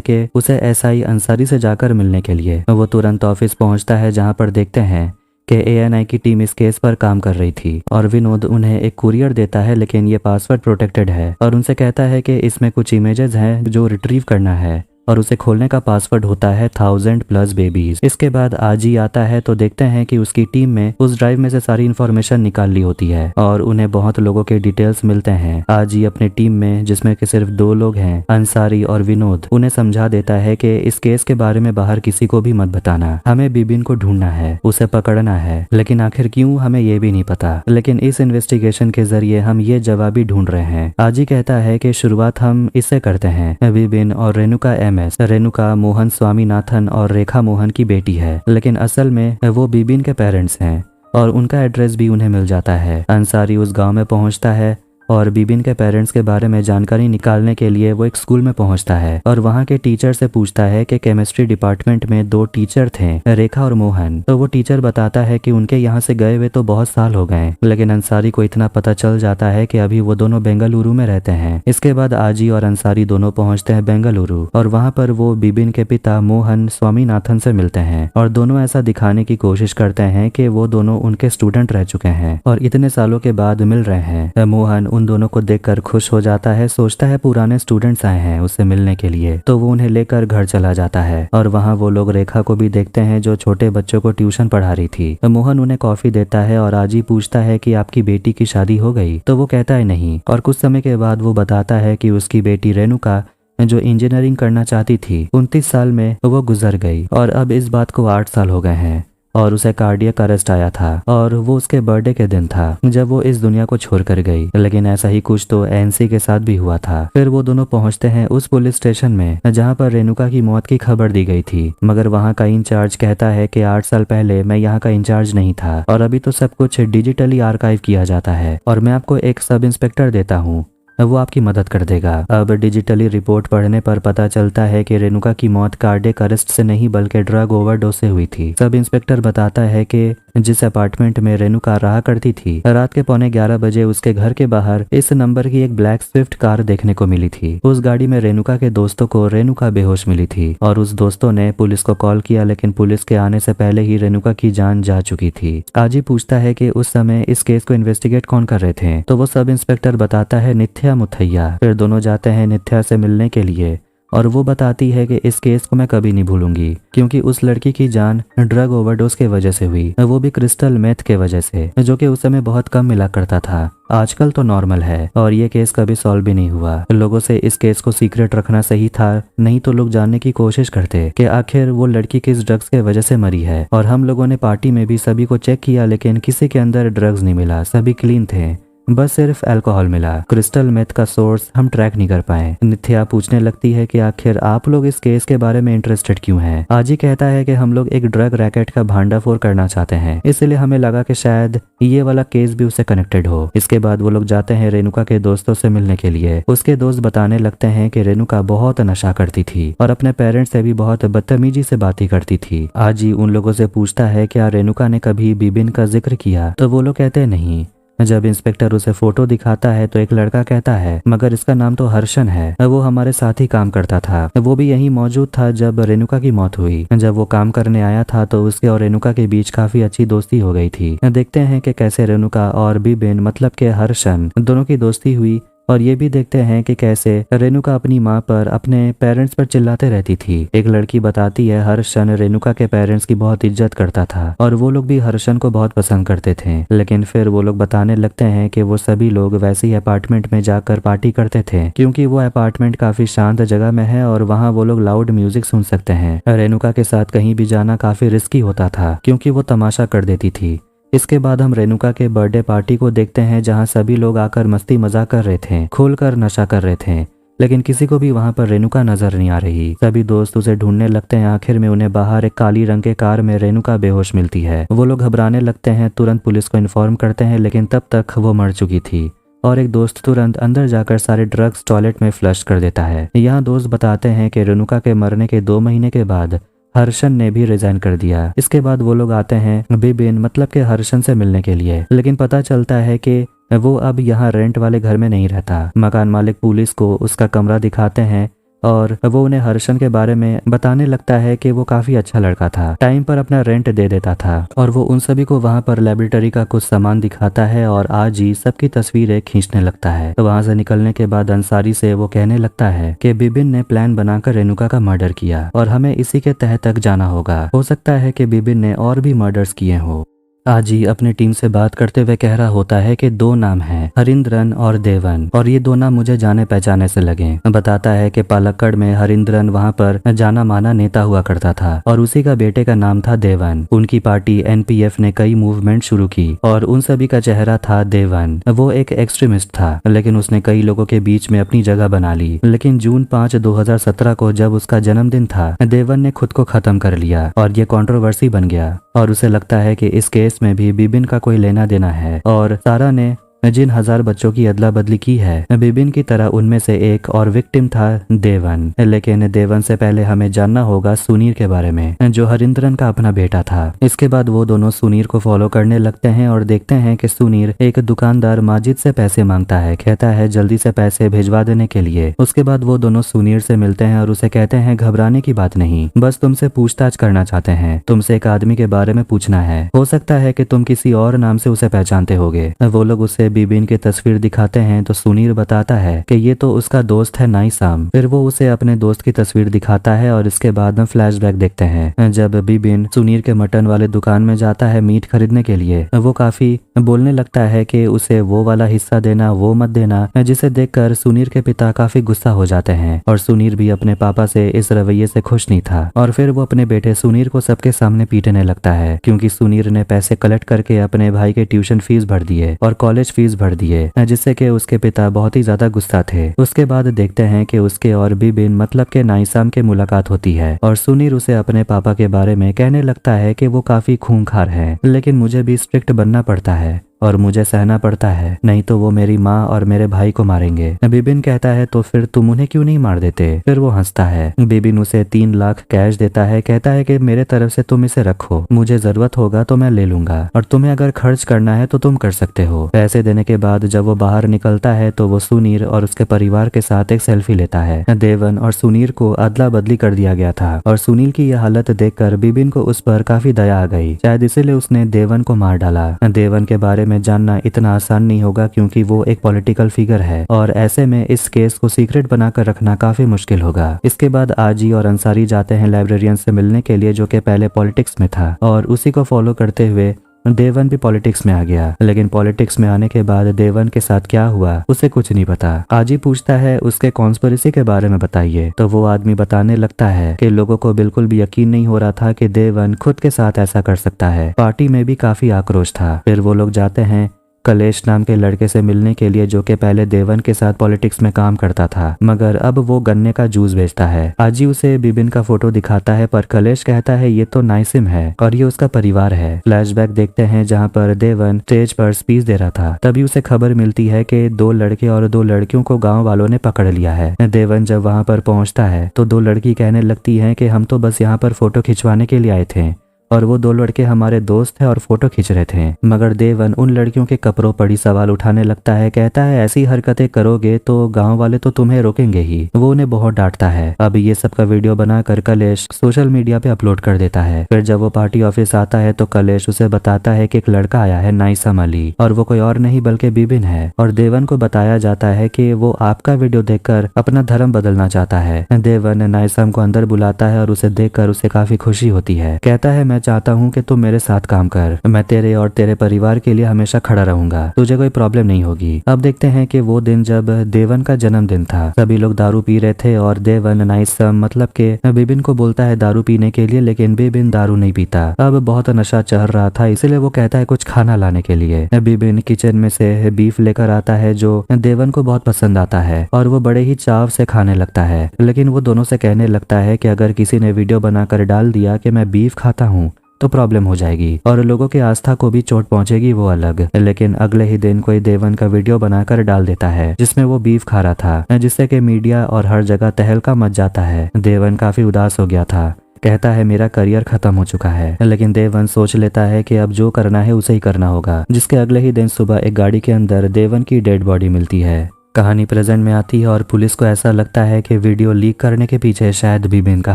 कि उसे SI अंसारी से जाकर मिलने के लिए। वो तुरंत ऑफिस पहुंचता है, जहां पर देखते हैं कि ANI की टीम इस केस पर काम कर रही थी, और विनोद उन्हें एक कुरियर देता है, लेकिन ये पासवर्ड प्रोटेक्टेड है, और उनसे कहता है कि इसमें कुछ इमेजेस हैं जो रिट्रीव करना है, और उसे खोलने का पासवर्ड होता है 1000+ बेबीज। इसके बाद आजी आता है तो देखते हैं कि उसकी टीम में उस ड्राइव में से सारी इन्फॉर्मेशन निकाल ली होती है, और उन्हें बहुत लोगों के डिटेल्स मिलते हैं। आजी अपने टीम में, जिसमें कि सिर्फ 2 लोग हैं, अंसारी और विनोद, उन्हें समझा देता है कि इस केस के बारे में बाहर किसी को भी मत बताना, हमें बिबिन को ढूंढना है, उसे पकड़ना है, लेकिन आखिर क्यों हमें ये भी नहीं पता। लेकिन इस इन्वेस्टिगेशन के जरिए हम ये जवाब भी ढूंढ रहे हैं। आजी कहता है कि शुरुआत हम इससे करते हैं। बिबिन और रेणुका MS, रेणुका मोहन स्वामीनाथन और रेखा मोहन की बेटी है, लेकिन असल में वो बिबिन के पेरेंट्स हैं, और उनका एड्रेस भी उन्हें मिल जाता है। अंसारी उस गांव में पहुंचता है और बिबिन के पेरेंट्स के बारे में जानकारी निकालने के लिए वो एक स्कूल में पहुंचता है, और वहां के टीचर से पूछता है कि केमिस्ट्री डिपार्टमेंट में 2 टीचर थे, रेखा और मोहन। तो वो टीचर बताता है कि उनके यहाँ से गए हुए तो बहुत साल हो गए, लेकिन अंसारी को इतना पता चल जाता है कि अभी वो दोनों बेंगलुरु में रहते हैं। इसके बाद आजी और अंसारी दोनों पहुंचते हैं बेंगलुरु, और वहां पर वो बिबिन के पिता मोहन स्वामीनाथन से मिलते हैं, और दोनों ऐसा दिखाने की कोशिश करते हैं कि वो दोनों उनके स्टूडेंट रह चुके हैं और इतने सालों के बाद मिल रहे हैं। मोहन उन दोनों को देखकर खुश हो जाता है, सोचता है पुराने स्टूडेंट्स आए हैं उससे मिलने के लिए, तो वो उन्हें लेकर घर चला जाता है, और वहाँ वो लोग रेखा को भी देखते हैं जो छोटे बच्चों को ट्यूशन पढ़ा रही थी। मोहन उन्हें कॉफी देता है और आजी पूछता है कि आपकी बेटी की शादी हो गई, तो वो कहता है नहीं, और कुछ समय के बाद वो बताता है कि उसकी बेटी रेणुका जो इंजीनियरिंग करना चाहती थी 29 साल में वो गुजर गई, और अब इस बात को 8 साल हो गए हैं, और उसे कार्डियक अरेस्ट आया था, और वो उसके बर्थडे के दिन था जब वो इस दुनिया को छोड़कर गई। लेकिन ऐसा ही कुछ तो एनसी के साथ भी हुआ था। फिर वो दोनों पहुंचते हैं उस पुलिस स्टेशन में जहां पर रेणुका की मौत की खबर दी गई थी, मगर वहां का इंचार्ज कहता है कि 8 साल पहले मैं यहाँ का इंचार्ज नहीं था, और अभी तो सब कुछ डिजिटली आर्काइव किया जाता है, और मैं आपको एक सब इंस्पेक्टर देता हूँ, वो आपकी मदद कर देगा। अब डिजिटली रिपोर्ट पढ़ने पर पता चलता है कि रेणुका की मौत कार्डियक अरेस्ट से नहीं बल्कि ड्रग ओवरडोज से हुई थी। सब इंस्पेक्टर बताता है कि जिस अपार्टमेंट में रेणुका रहा करती थी। रात के 11:15 बजे उसके घर के बाहर इस नंबर की एक ब्लैक स्विफ्ट कार देखने को मिली थी। उस गाड़ी में रेणुका के दोस्तों को रेणुका बेहोश मिली थी और उस दोस्तों ने पुलिस को कॉल किया, लेकिन पुलिस के आने से पहले ही रेणुका की जान जा चुकी थी। आजी पूछता है कि उस समय इस केस को इन्वेस्टिगेट कौन कर रहे थे, तो वो सब इंस्पेक्टर बताता है नित्या मुथैया। फिर दोनों जाते हैं नित्या से मिलने के लिए और वो बताती है कि इस केस को मैं कभी नहीं भूलूंगी, क्योंकि उस लड़की की जान ड्रग ओवरडोज के वजह से हुई, वो भी क्रिस्टल मेथ के वजह से, जो कि उस समय बहुत कम मिला करता था। आजकल तो नॉर्मल है और ये केस कभी सॉल्व भी नहीं हुआ। लोगों से इस केस को सीक्रेट रखना सही था, नहीं तो लोग जानने की कोशिश करते कि आखिर वो लड़की किस ड्रग्स के वजह से मरी है। और हम लोगों ने पार्टी में भी सभी को चेक किया, लेकिन किसी के अंदर ड्रग्स नहीं मिला, सभी क्लीन थे, बस सिर्फ अल्कोहल मिला। क्रिस्टल मेथ का सोर्स हम ट्रैक नहीं कर पाए। नित्या पूछने लगती है कि आखिर आप लोग इस केस के बारे में इंटरेस्टेड क्यों हैं? आजी कहता है कि हम लोग एक ड्रग रैकेट का भांडाफोड़ करना चाहते हैं, इसलिए हमें लगा कि शायद ये वाला केस भी उससे कनेक्टेड हो। इसके बाद वो लोग जाते हैं रेणुका के दोस्तों से मिलने के लिए। उसके दोस्त बताने लगते हैं कि रेणुका बहुत नशा करती थी और अपने पेरेंट्स से भी बहुत बदतमीजी से बातें करती थी। आजी उन लोगों से पूछता है क्या रेणुका ने कभी बिबिन का जिक्र किया, तो वो लोग कहते नहीं। जब इंस्पेक्टर उसे फोटो दिखाता है तो एक लड़का कहता है मगर इसका नाम तो हर्षन है, वो हमारे साथ ही काम करता था, वो भी यहीं मौजूद था जब रेणुका की मौत हुई। जब वो काम करने आया था तो उसके और रेणुका के बीच काफी अच्छी दोस्ती हो गई थी। देखते हैं कि कैसे रेणुका और बिबिन मतलब के हर्षन दोनों की दोस्ती हुई, और ये भी देखते हैं कि कैसे रेणुका अपनी माँ पर, अपने पेरेंट्स पर चिल्लाते रहती थी। एक लड़की बताती है हर्षन रेणुका के पेरेंट्स की बहुत इज्जत करता था और वो लोग भी हर्षन को बहुत पसंद करते थे। लेकिन फिर वो लोग बताने लगते हैं कि वो सभी लोग वैसे ही अपार्टमेंट में जाकर पार्टी करते थे, क्योंकि वो अपार्टमेंट काफी शांत जगह में है और वहाँ वो लोग लाउड म्यूजिक सुन सकते हैं। रेणुका के साथ कहीं भी जाना काफी रिस्की होता था, क्योंकि वो तमाशा कर देती थी। इसके बाद हम रेणुका के बर्थडे पार्टी को देखते हैं, जहां सभी लोग आकर मस्ती मजाक कर रहे थे, खोलकर नशा कर रहे थे, लेकिन किसी को भी वहां पर रेणुका नजर नहीं आ रही। सभी दोस्त उसे ढूंढने लगते हैं। आखिर में उन्हें बाहर एक काली रंग के कार में रेणुका बेहोश मिलती है। वो लोग घबराने लगते हैं, तुरंत पुलिस को इन्फॉर्म करते हैं, लेकिन तब तक वो मर चुकी थी और एक दोस्त तुरंत अंदर जाकर सारे ड्रग्स टॉयलेट में फ्लश कर देता है। यहाँ दोस्त बताते हैं कि रेणुका के मरने के 2 महीने के बाद हर्षन ने भी रिजाइन कर दिया। इसके बाद वो लोग आते हैं बिबिन मतलब के हर्षन से मिलने के लिए, लेकिन पता चलता है कि वो अब यहाँ रेंट वाले घर में नहीं रहता। मकान मालिक पुलिस को उसका कमरा दिखाते हैं और वो उन्हें हर्षन के बारे में बताने लगता है कि वो काफी अच्छा लड़का था, टाइम पर अपना रेंट दे देता था, और वो उन सभी को वहाँ पर लेबोरेटरी का कुछ सामान दिखाता है और आज ही सबकी तस्वीरें खींचने लगता है। तो वहाँ से निकलने के बाद अंसारी से वो कहने लगता है कि बिबिन ने प्लान बनाकर रेणुका का मर्डर किया और हमें इसी के तह तक जाना होगा। हो सकता है कि बिबिन ने और भी मर्डर्स किए हो। आजी अपनी टीम से बात करते हुए कह रहा होता है कि 2 नाम हैं, हरिंद्रन और देवन, और ये 2 नाम मुझे जाने पहचाने से लगे। बताता है कि पालक्कड़ में हरिंद्रन वहाँ पर जाना माना नेता हुआ करता था और उसी का बेटे का नाम था देवन। उनकी पार्टी एनपीएफ ने कई मूवमेंट शुरू की और उन सभी का चेहरा था देवन। वो एक एक्सट्रीमिस्ट था, लेकिन उसने कई लोगों के बीच में अपनी जगह बना ली। लेकिन जून 5, 2017 को जब उसका जन्मदिन था, देवन ने खुद को खत्म कर लिया और ये कंट्रोवर्सी बन गया और उसे लगता है कि इस केस में भी बिबिन का कोई लेना देना है। और सारा ने जिन 1000 बच्चों की अदला बदली की है, बिबिन की तरह उनमें से एक और विक्टिम था देवन। लेकिन देवन से पहले हमें जानना होगा सुनीर के बारे में, जो हरिंद्रन का अपना बेटा था। इसके बाद वो दोनों सुनीर को फॉलो करने लगते हैं और देखते हैं कि सुनीर एक दुकानदार माजिद से पैसे मांगता है, कहता है जल्दी से पैसे भिजवा देने के लिए। उसके बाद वो दोनों सुनीर से मिलते हैं और उसे कहते हैं घबराने की बात नहीं, बस तुमसे पूछताछ करना चाहते हैं, तुमसे एक आदमी के बारे में पूछना है, हो सकता है कि तुम किसी और नाम से उसे पहचानते होगे। वो लोग उसे बिबिन की तस्वीर दिखाते हैं तो सुनीर बताता है कि ये तो उसका दोस्त है नाइसाम। फिर वो उसे अपने दोस्त की तस्वीर दिखाता है और इसके बाद हम फ्लैशबैक देखते हैं जब बिबिन सुनीर के मटन वाले दुकान में जाता है मीट खरीदने के लिए। वो काफी बोलने लगता है कि उसे वो वाला हिस्सा देना, वो मत देना, जिसे देखकर सुनीर के पिता काफी गुस्सा हो जाते हैं और सुनीर भी अपने पापा से इस रवैये से खुश नहीं था। और फिर वो अपने बेटे सुनीर को सबके सामने पीटने लगता है, क्योंकि सुनीर ने पैसे कलेक्ट करके अपने भाई के ट्यूशन फीस भर दिए और कॉलेज फीस भर दिए, जिससे कि उसके पिता बहुत ही ज्यादा गुस्सा थे। उसके बाद देखते हैं कि उसके और बिबिन मतलब के नाइसाम के मुलाकात होती है और सुनीर उसे अपने पापा के बारे में कहने लगता है कि वो काफी खूंखार है, लेकिन मुझे भी स्ट्रिक्ट बनना पड़ता है और मुझे सहना पड़ता है, नहीं तो वो मेरी माँ और मेरे भाई को मारेंगे। बिबिन कहता है तो फिर तुम उन्हें क्यों नहीं मार देते? फिर वो हंसता है। बिबिन उसे 3 लाख कैश देता है, कहता है कि मेरे तरफ से तुम इसे रखो, मुझे जरूरत होगा तो मैं ले लूंगा और तुम्हें अगर खर्च करना है तो तुम कर सकते हो। पैसे देने के बाद जब वो बाहर निकलता है तो वो सुनीर और उसके परिवार के साथ एक सेल्फी लेता है। देवन और सुनीर को अदला बदली कर दिया गया था और सुनील की यह हालत देखकर बिबिन को उस पर काफी दया आ गई, शायद इसीलिए उसने देवन को मार डाला। देवन के बारे में जानना इतना आसान नहीं होगा क्योंकि वो एक पॉलिटिकल फिगर है और ऐसे में इस केस को सीक्रेट बनाकर रखना काफी मुश्किल होगा। इसके बाद आजी और अंसारी जाते हैं लाइब्रेरियन से मिलने के लिए, जो कि पहले पॉलिटिक्स में था, और उसी को फॉलो करते हुए देवन भी पॉलिटिक्स में आ गया। लेकिन पॉलिटिक्स में आने के बाद देवन के साथ क्या हुआ उसे कुछ नहीं पता। आजी पूछता है उसके कॉन्स्पिरेसी के बारे में बताइए, तो वो आदमी बताने लगता है कि लोगों को बिल्कुल भी यकीन नहीं हो रहा था कि देवन खुद के साथ ऐसा कर सकता है। पार्टी में भी काफी आक्रोश था। फिर वो लोग जाते हैं कलेश नाम के लड़के से मिलने के लिए, जो कि पहले देवन के साथ पॉलिटिक्स में काम करता था, मगर अब वो गन्ने का जूस बेचता है। आजी उसे बिबिन का फोटो दिखाता है पर कलेश कहता है ये तो नाइसिम है और ये उसका परिवार है। फ्लैशबैक देखते हैं जहाँ पर देवन स्टेज पर स्पीच दे रहा था। तभी उसे खबर मिलती है कि 2 लड़के और 2 लड़कियों को गाँव वालों ने पकड़ लिया है। देवन जब वहाँ पर पहुँचता है तो 2 लड़की कहने लगती है कि हम तो बस यहाँ पर फोटो खिंचवाने के लिए आए थे और वो 2 लड़के हमारे दोस्त थे और फोटो खींच रहे थे। मगर देवन उन लड़कियों के कपड़ों पर ही सवाल उठाने लगता है, कहता है ऐसी हरकतें करोगे तो गांव वाले तो तुम्हें रोकेंगे ही। वो उन्हें बहुत डांटता है। अब ये सब का वीडियो बनाकर कलेश सोशल मीडिया पे अपलोड कर देता है। फिर जब वो पार्टी ऑफिस आता है तो कलेश उसे बताता है कि एक लड़का आया है नाइसम अली, और वो कोई और नहीं बल्कि बिबिन है। और देवन को बताया जाता है कि वो आपका वीडियो देखकर अपना धर्म बदलना चाहता है। देवन नाइसम को अंदर बुलाता है और उसे देखकर उसे काफी खुशी होती है। कहता है मैं चाहता हूँ कि तुम मेरे साथ काम कर, मैं तेरे और तेरे परिवार के लिए हमेशा खड़ा रहूंगा, तुझे कोई प्रॉब्लम नहीं होगी। अब देखते हैं कि वो दिन जब देवन का जन्मदिन था, सभी लोग दारू पी रहे थे और देवन नाइसम मतलब के बिबिन को बोलता है दारू पीने के लिए, लेकिन बिबिन दारू नहीं पीता। अब बहुत नशा चढ़ रहा था, इसीलिए वो कहता है कुछ खाना लाने के लिए। बिबिन किचन में से बीफ लेकर आता है जो देवन को बहुत पसंद आता है और वो बड़े ही चाव से खाने लगता है। लेकिन वो दोनों से कहने लगता है कि अगर किसी ने वीडियो बनाकर डाल दिया कि मैं बीफ खाता हूँ तो प्रॉब्लम हो जाएगी और लोगों की आस्था को भी चोट पहुंचेगी, वो अलग। लेकिन अगले ही दिन कोई देवन का वीडियो बनाकर डाल देता है जिसमें वो बीफ खा रहा था, जिससे कि मीडिया और हर जगह तहलका मच जाता है। देवन काफी उदास हो गया था, कहता है मेरा करियर खत्म हो चुका है। लेकिन देवन सोच लेता है कि अब जो करना है उसे ही करना होगा। जिसके अगले ही दिन सुबह एक गाड़ी के अंदर देवन की डेड बॉडी मिलती है। कहानी प्रेजेंट में आती है और पुलिस को ऐसा लगता है कि वीडियो लीक करने के पीछे शायद बिबिन का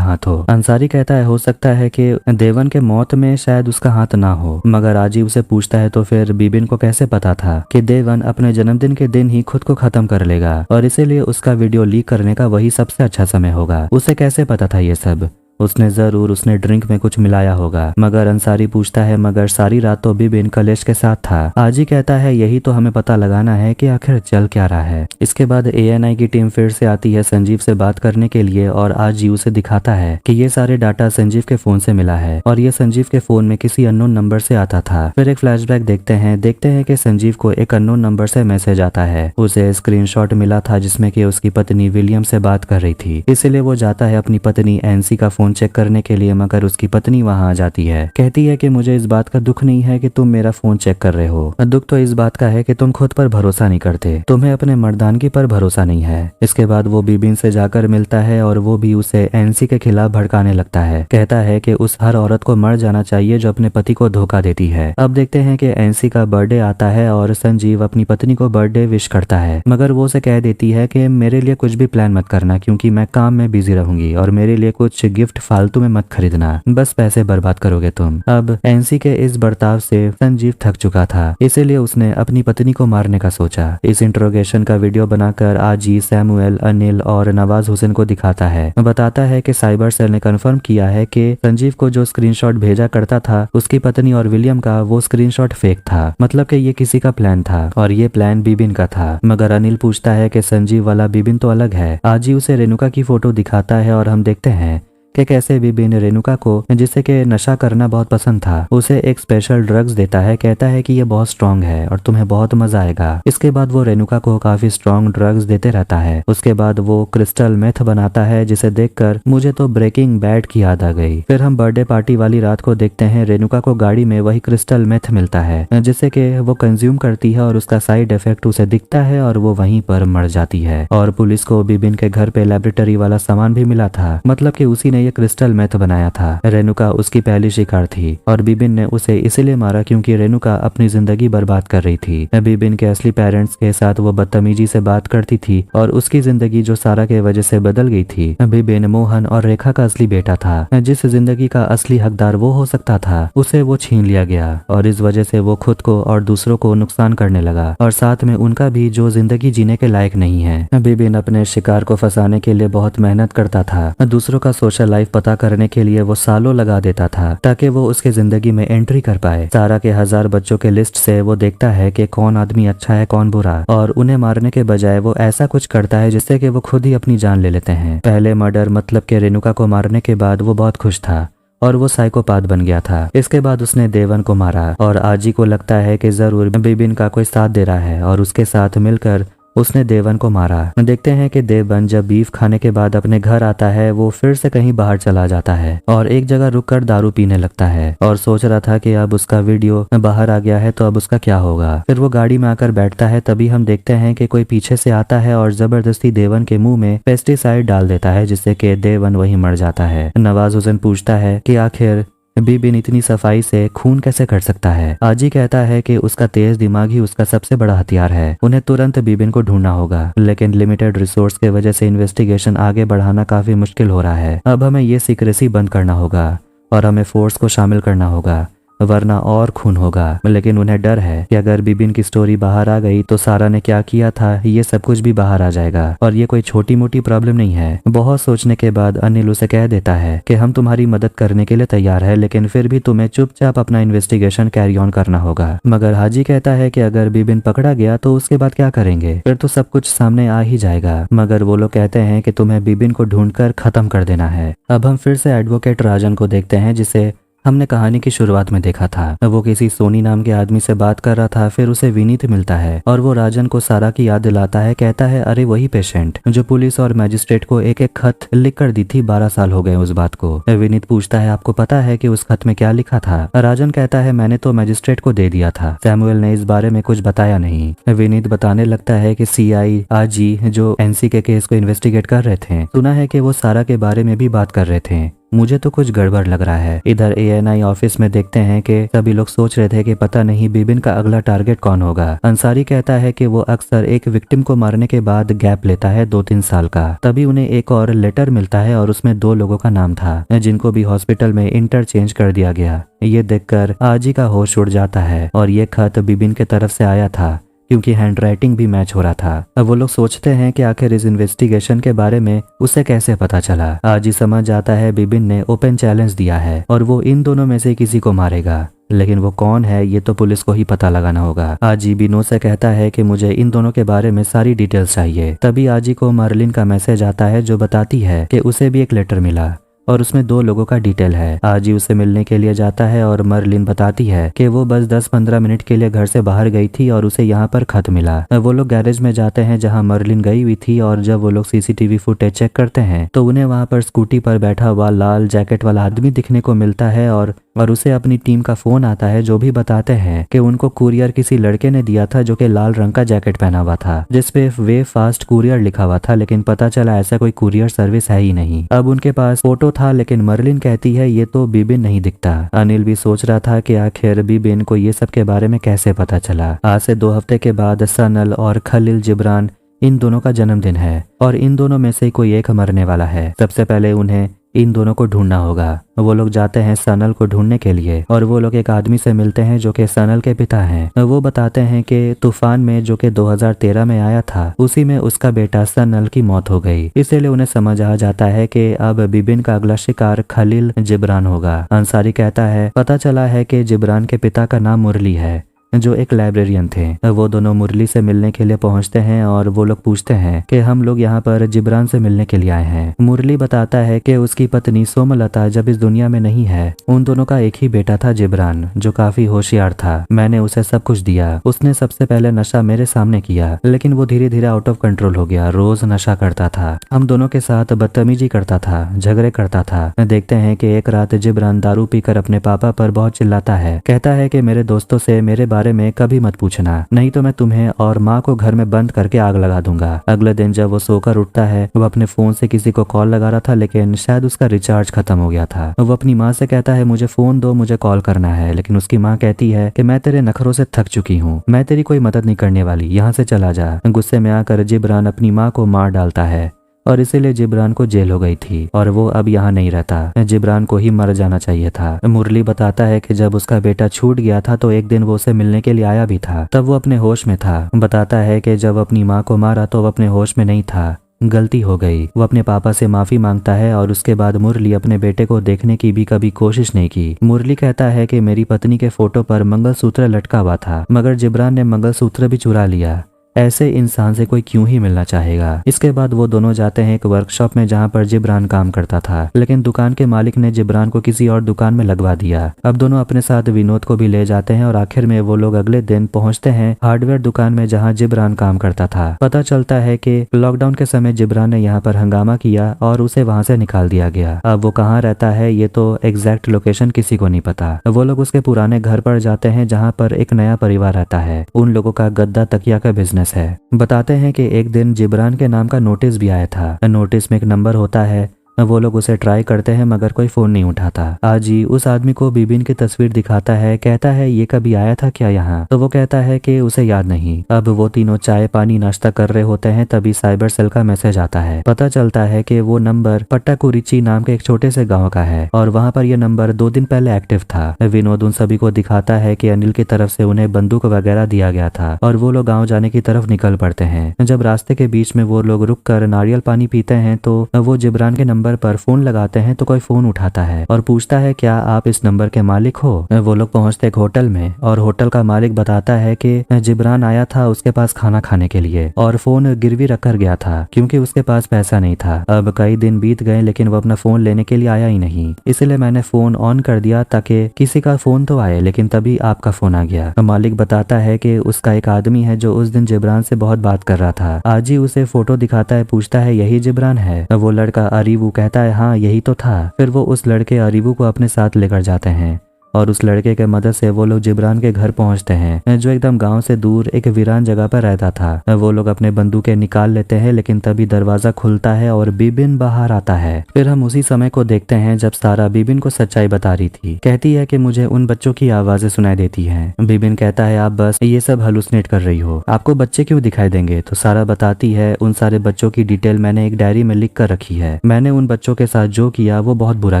हाथ हो। अंसारी कहता है हो सकता है कि देवन के मौत में शायद उसका हाथ ना हो, मगर आजी उसे पूछता है तो फिर बिबिन को कैसे पता था कि देवन अपने जन्मदिन के दिन ही खुद को खत्म कर लेगा और इसीलिए उसका वीडियो लीक करने का वही सबसे अच्छा समय होगा। उसे कैसे पता था ये सब? उसने ड्रिंक में कुछ मिलाया होगा। मगर अंसारी पूछता है मगर सारी रात तो बिबिन कलेश के साथ था। आजी कहता है यही तो हमें पता लगाना है कि आखिर चल क्या रहा है। इसके बाद ANI की टीम फिर से आती है संजीव से बात करने के लिए और आजी उसे दिखाता है कि ये सारे डाटा संजीव के फोन से मिला है और ये संजीव के फोन में किसी अननोन नंबर से आता था। फिर एक फ्लैशबैक देखते हैं कि संजीव को एक अननोन नंबर से मैसेज आता है। उसे स्क्रीनशॉट मिला था जिसमें कि उसकी पत्नी विलियम से बात कर रही थी, इसलिए वो जाता है अपनी पत्नी एनसी का फोन चेक करने के लिए। मगर उसकी पत्नी वहां आ जाती है, कहती है कि मुझे इस बात का दुख नहीं है कि तुम मेरा फोन चेक कर रहे हो, दुख तो इस बात का है कि तुम खुद पर भरोसा नहीं करते, तुम्हें अपने मर्दानगी पर भरोसा नहीं है। इसके बाद वो बिबिन से जाकर मिलता है और वो भी उसे एनसी के खिलाफ भड़काने लगता है। कहता है कि उस हर औरत को मर जाना चाहिए जो अपने पति को धोखा देती है। अब देखते हैं कि एनसी का बर्थडे आता है और संजीव अपनी पत्नी को बर्थडे विश करता है, मगर वो उसे कह देती है कि मेरे लिए कुछ भी प्लान मत करना क्योंकि मैं काम में बिजी रहूंगी और मेरे लिए कुछ गिफ्ट फालतू में मत खरीदना, बस पैसे बर्बाद करोगे तुम। अब एनसी के इस बर्ताव से संजीव थक चुका था, इसीलिए उसने अपनी पत्नी को मारने का सोचा। इस इंट्रोगेशन का वीडियो बनाकर आजी, सैमुअल, अनिल और नवाज हुसैन को दिखाता है। बताता है कि साइबर सेल ने कंफर्म किया है कि संजीव को जो स्क्रीनशॉट भेजा करता था उसकी पत्नी और विलियम का वो स्क्रीनशॉट फेक था, मतलब कि ये किसी का प्लान था और ये प्लान बिबिन का था। मगर अनिल पूछता है कि संजीव वाला बिबिन तो अलग है। आजी उसे रेणुका की फोटो दिखाता है और हम देखते हैं कि कैसे बिबिन रेणुका को, जिसे कि नशा करना बहुत पसंद था, उसे एक स्पेशल ड्रग्स देता है। कहता है कि ये बहुत स्ट्रांग है और तुम्हें बहुत मजा आएगा। इसके बाद वो रेणुका को काफी स्ट्रांग ड्रग्स देते रहता है। उसके बाद वो क्रिस्टल मेथ बनाता है, जिसे देखकर मुझे तो ब्रेकिंग बैड की याद आ गई। फिर हम बर्थडे पार्टी वाली रात को देखते हैं। रेणुका को गाड़ी में वही क्रिस्टल मेथ मिलता है, जिसे कि वो कंज्यूम करती है और उसका साइड इफेक्ट उसे दिखता है और वो वहीं पर मर जाती है। और पुलिस को बिबिन के घर पे लेबोरेटरी वाला सामान भी मिला था, मतलब कि उसी ने ये क्रिस्टल मेथ बनाया था। रेणुका उसकी पहली शिकार थी और बिबिन ने उसे इसलिए मारा क्योंकि रेणुका अपनी जिंदगी बर्बाद कर रही थी। बिबिन के असली पेरेंट्स के साथ वो बदतमीजी से बात करती थी और उसकी जिंदगी जो सारा के वजह से बदल गई थी। बिबिन मोहन और रेखा का असली बेटा था। जिस जिंदगी का असली हकदार वो हो सकता था, उसे वो छीन लिया गया और इस वजह से वो खुद को और दूसरों को नुकसान करने लगा और साथ में उनका भी जो जिंदगी जीने के लायक नहीं है। बिबिन अपने शिकार को फंसाने के लिए बहुत मेहनत करता था। दूसरों का सोशल लाइफ पता करने के लिए वो सालों लगा देता था ताकि वो उसके जिंदगी में एंट्री कर पाए। सारा के 1000 बच्चों के लिस्ट से वो देखता है कि कौन आदमी अच्छा है कौन बुरा, और उन्हें मारने के बजाय वो ऐसा कुछ करता है जिससे कि वो खुद ही अपनी जान ले लेते हैं। पहले मर्डर मतलब कि रेणुका को मारने के बाद वो बहुत खुश था और वो साइकोपाथ बन गया था। इसके बाद उसने देवन को मारा और आजी को लगता है कि जरूर बिबिन का कोई साथ दे रहा है और उसके साथ मिलकर उसने देवन को मारा। देखते हैं कि देवन जब बीफ खाने के बाद अपने घर आता है, वो फिर से कहीं बाहर चला जाता है और एक जगह रुककर दारू पीने लगता है और सोच रहा था कि अब उसका वीडियो बाहर आ गया है तो अब उसका क्या होगा। फिर वो गाड़ी में आकर बैठता है, तभी हम देखते हैं कि कोई पीछे से आता है और जबरदस्ती देवन के मुंह में पेस्टिसाइड डाल देता है, जिससे कि देवन वहीं मर जाता है। नवाज हुसैन पूछता है कि आखिर बिबिन इतनी सफाई से खून कैसे कर सकता है। आजी कहता है कि उसका तेज दिमाग ही उसका सबसे बड़ा हथियार है, उन्हें तुरंत बिबिन को ढूंढना होगा, लेकिन लिमिटेड रिसोर्स के वजह से इन्वेस्टिगेशन आगे बढ़ाना काफी मुश्किल हो रहा है। अब हमें ये सीक्रेसी बंद करना होगा और हमें फोर्स को शामिल करना होगा, वरना और खून होगा। लेकिन उन्हें डर है कि अगर बिबिन की स्टोरी बाहर आ गई तो सारा ने क्या किया था ये सब कुछ भी बाहर आ जाएगा और ये कोई छोटी मोटी प्रॉब्लम नहीं है। बहुत सोचने के बाद अनिल उसे कह देता है कि हम तुम्हारी मदद करने के लिए तैयार है, लेकिन फिर भी तुम्हें चुपचाप अपना इन्वेस्टिगेशन कैरी ऑन करना होगा। मगर हाजी कहता है कि अगर बिबिन पकड़ा गया तो उसके बाद क्या करेंगे, फिर तो सब कुछ सामने आ ही जाएगा। मगर वो लोग कहते हैं कि तुम्हें बिबिन को ढूंढकर खत्म कर देना है। अब हम फिर से एडवोकेट राजन को देखते हैं, जिसे हमने कहानी की शुरुआत में देखा था। वो किसी सोनी नाम के आदमी से बात कर रहा था, फिर उसे विनीत मिलता है और वो राजन को सारा की याद दिलाता है। कहता है अरे वही पेशेंट जो पुलिस और मैजिस्ट्रेट को एक एक खत लिख कर दी थी, 12 साल हो गए उस बात को। विनीत पूछता है आपको पता है कि उस खत में क्या लिखा था। राजन कहता है मैंने तो मैजिस्ट्रेट को दे दिया था, सैमुअल ने इस बारे में कुछ बताया नहीं। विनीत बताने लगता है कि सीआई आजी जो एनसी के केस को इन्वेस्टिगेट कर रहे थे, सुना है कि वो सारा के बारे में भी बात कर रहे थे। मुझे तो कुछ गड़बड़ लग रहा है। इधर ANI ऑफिस में देखते हैं कि सभी लोग सोच रहे थे कि पता नहीं बिबिन का अगला टारगेट कौन होगा। अंसारी कहता है कि वो अक्सर एक विक्टिम को मारने के बाद गैप लेता है 2-3 साल का। तभी उन्हें एक और लेटर मिलता है और उसमें 2 लोगों का नाम था, जिनको भी हॉस्पिटल में इंटरचेंज कर दिया गया। ये देखकर आजी का होश उड़ जाता है और ये खत बिबिन के तरफ से आया था, क्योंकि हैंडराइटिंग भी मैच हो रहा था। अब वो लोग सोचते हैं कि आखिर इस इन्वेस्टिगेशन के बारे में उसे कैसे पता चला। आज ही समझ जाता है बिबिन ने ओपन चैलेंज दिया है और वो इन दोनों में से किसी को मारेगा, लेकिन वो कौन है ये तो पुलिस को ही पता लगाना होगा। आजी बिनो से कहता है कि मुझे इन दोनों के बारे में सारी डिटेल्स चाहिए। तभी आजी को मर्लिन का मैसेज आता है जो बताती है कि उसे भी एक लेटर मिला और उसमें 2 लोगों का डिटेल है। आजी उसे मिलने के लिए जाता है और मर्लिन बताती है कि वो बस 10-15 मिनट के लिए घर से बाहर गई थी और उसे यहाँ पर खत मिला। वो लोग गैरेज में जाते हैं जहाँ मर्लिन गई हुई थी और जब वो लोग CCTV फुटेज चेक करते हैं तो उन्हें वहाँ पर स्कूटी पर बैठा हुआ लाल जैकेट वाला आदमी दिखने को मिलता है और उसे अपनी टीम का फोन आता है जो भी बताते हैं कि उनको कुरियर किसी लड़के ने दिया था जो कि लाल रंग का जैकेट पहना हुआ था, जिसपे वे फास्ट कुरियर लिखा हुआ था, लेकिन पता चला ऐसा कोई कुरियर सर्विस है ही नहीं। अब उनके पास फोटो था, लेकिन मर्लिन कहती है ये तो बिबिन नहीं दिखता। अनिल भी सोच रहा था कि आखिर बिबिन को ये सब के बारे में कैसे पता चला। आज से 2 हफ्ते के बाद सनल और खलील जिब्रान इन दोनों का जन्मदिन है और इन दोनों में से कोई एक मरने वाला है। सबसे पहले उन्हें इन दोनों को ढूंढना होगा। वो लोग जाते हैं सनल को ढूंढने के लिए और वो लोग एक आदमी से मिलते हैं जो कि सनल के पिता हैं। वो बताते हैं कि तूफान में जो कि 2013 में आया था, उसी में उसका बेटा सनल की मौत हो गई। इसीलिए उन्हें समझ आ जाता है कि अब बिबिन का अगला शिकार खलील जिब्रान होगा। अंसारी कहता है पता चला है कि जिब्रान के पिता का नाम मुरली है जो एक लाइब्रेरियन थे। वो दोनों मुरली से मिलने के लिए पहुंचते हैं और वो लोग पूछते हैं कि हम लोग यहाँ पर जिब्रान से मिलने के लिए आए हैं। मुरली बताता है कि उसकी पत्नी सोमलता जब इस दुनिया में नहीं है। उन दोनों का एक ही बेटा था जिब्रान, जो काफी होशियार था। मैंने उसे सब कुछ दिया। उसने सबसे पहले नशा मेरे सामने किया, लेकिन वो धीरे धीरे आउट ऑफ कंट्रोल हो गया। रोज नशा करता था, हम दोनों के साथ बदतमीजी करता था, झगड़े करता था। देखते हैं कि एक रात जिब्रान दारू पीकर अपने पापा पर बहुत चिल्लाता है। कहता है कि मेरे दोस्तों से मेरे बारे में कभी मत पूछना, नहीं तो मैं तुम्हें और माँ को घर में बंद करके आग लगा दूंगा। अगले दिन जब वो सोकर उठता है, वो अपने फोन से किसी को कॉल लगा रहा था, लेकिन शायद उसका रिचार्ज खत्म हो गया था। वो अपनी माँ से कहता है मुझे फोन दो, मुझे कॉल करना है। लेकिन उसकी माँ कहती है कि मैं तेरे नखरों से थक चुकी हूँ, मैं तेरी कोई मदद नहीं करने वाली, यहाँ से चला जा। गुस्से में आकर जिब्रान अपनी माँ को मार डालता है और इसीलिए जिब्रान को जेल हो गई थी और वो अब यहाँ नहीं रहता। जिब्रान को ही मर जाना चाहिए था। मुरली बताता है कि जब उसका बेटा छूट गया था तो एक दिन वो उसे मिलने के लिए आया भी था, तब वो अपने होश में था। बताता है कि जब अपनी माँ को मारा तो वो अपने होश में नहीं था, गलती हो गई। वो अपने पापा से माफी मांगता है और उसके बाद मुरली अपने बेटे को देखने की भी कभी कोशिश नहीं की। मुरली कहता है कि मेरी पत्नी के फोटो पर मंगलसूत्र लटका हुआ था, मगर जिब्रान ने मंगलसूत्र भी चुरा लिया। ऐसे इंसान से कोई क्यों ही मिलना चाहेगा। इसके बाद वो दोनों जाते हैं एक वर्कशॉप में जहाँ पर जिब्रान काम करता था, लेकिन दुकान के मालिक ने जिब्रान को किसी और दुकान में लगवा दिया। अब दोनों अपने साथ विनोद को भी ले जाते हैं और आखिर में वो लोग अगले दिन पहुंचते हैं हार्डवेयर दुकान में जहाँ जिब्रान काम करता था। पता चलता है कि लॉकडाउन के समय जिब्रान ने यहाँ पर हंगामा किया और उसे वहां से निकाल दिया गया। अब वो कहाँ रहता है ये तो एग्जैक्ट लोकेशन किसी को नहीं पता। वो लोग उसके पुराने घर पर जाते हैं जहाँ पर एक नया परिवार रहता है। उन लोगों का गद्दा तकिया का बिजनेस है। बताते हैं कि एक दिन जिब्रान के नाम का नोटिस भी आया था। नोटिस में एक नंबर होता है, वो लोग उसे ट्राई करते हैं मगर कोई फोन नहीं उठाता। आज ही उस आदमी को बीबिन की तस्वीर दिखाता है, कहता है ये कभी आया था क्या यहाँ? तो वो कहता है कि उसे याद नहीं। अब वो तीनों चाय पानी नाश्ता कर रहे होते हैं, तभी साइबर सेल का मैसेज आता है। पता चलता है कि वो नंबर पट्टाकुरिची नाम के एक छोटे से गाँव का है और वहाँ पर यह नंबर 2 दिन पहले एक्टिव था। विनोद उन सभी को दिखाता है कि अनिल की तरफ से उन्हें बंदूक वगैरह दिया गया था और वो लोग गाँव जाने की तरफ निकल पड़ते हैं। जब रास्ते के बीच में वो लोग रुक कर नारियल पानी पीते हैं तो वो जिब्रान के नंबर पर फोन लगाते हैं तो कोई फोन उठाता है और पूछता है क्या आप इस नंबर के मालिक हो? वो लोग पहुंचते एक होटल में और होटल का मालिक बताता है कि जिब्रान आया था उसके पास खाना खाने के लिए और फोन गिरवी रखकर गया था क्योंकि उसके पास पैसा नहीं था। अब कई दिन बीत गए लेकिन वो अपना फोन लेने के लिए आया ही नहीं, इसलिए मैंने फोन ऑन कर दिया ताकि किसी का फोन तो आए, लेकिन तभी आपका फोन आ गया। मालिक बताता है कि उसका एक आदमी है जो उस दिन जिब्रान से बहुत बात कर रहा था। आज ही उसे फोटो दिखाता है, पूछता है यही जिब्रान है? वो लड़का अरीबू कहता है हाँ यही तो था। फिर वो उस लड़के अरीबू को अपने साथ लेकर जाते हैं और उस लड़के के मदद से वो लोग जिब्रान के घर पहुंचते हैं जो एकदम गांव से दूर एक वीरान जगह पर रहता था। वो लोग अपने बंदूकें निकाल लेते हैं लेकिन तभी दरवाजा खुलता है और बीबिन बाहर आता है। फिर हम उसी समय को देखते हैं जब सारा बीबिन को सच्चाई बता रही थी। कहती है कि मुझे उन बच्चों की आवाजें सुनाई देती हैं। बीबिन कहता है आप बस ये सब हलुसिनेट कर रही हो, आपको बच्चे क्यों दिखाई देंगे? तो सारा बताती है उन सारे बच्चों की डिटेल मैंने एक डायरी में लिख कर रखी है। मैंने उन बच्चों के साथ जो किया वो बहुत बुरा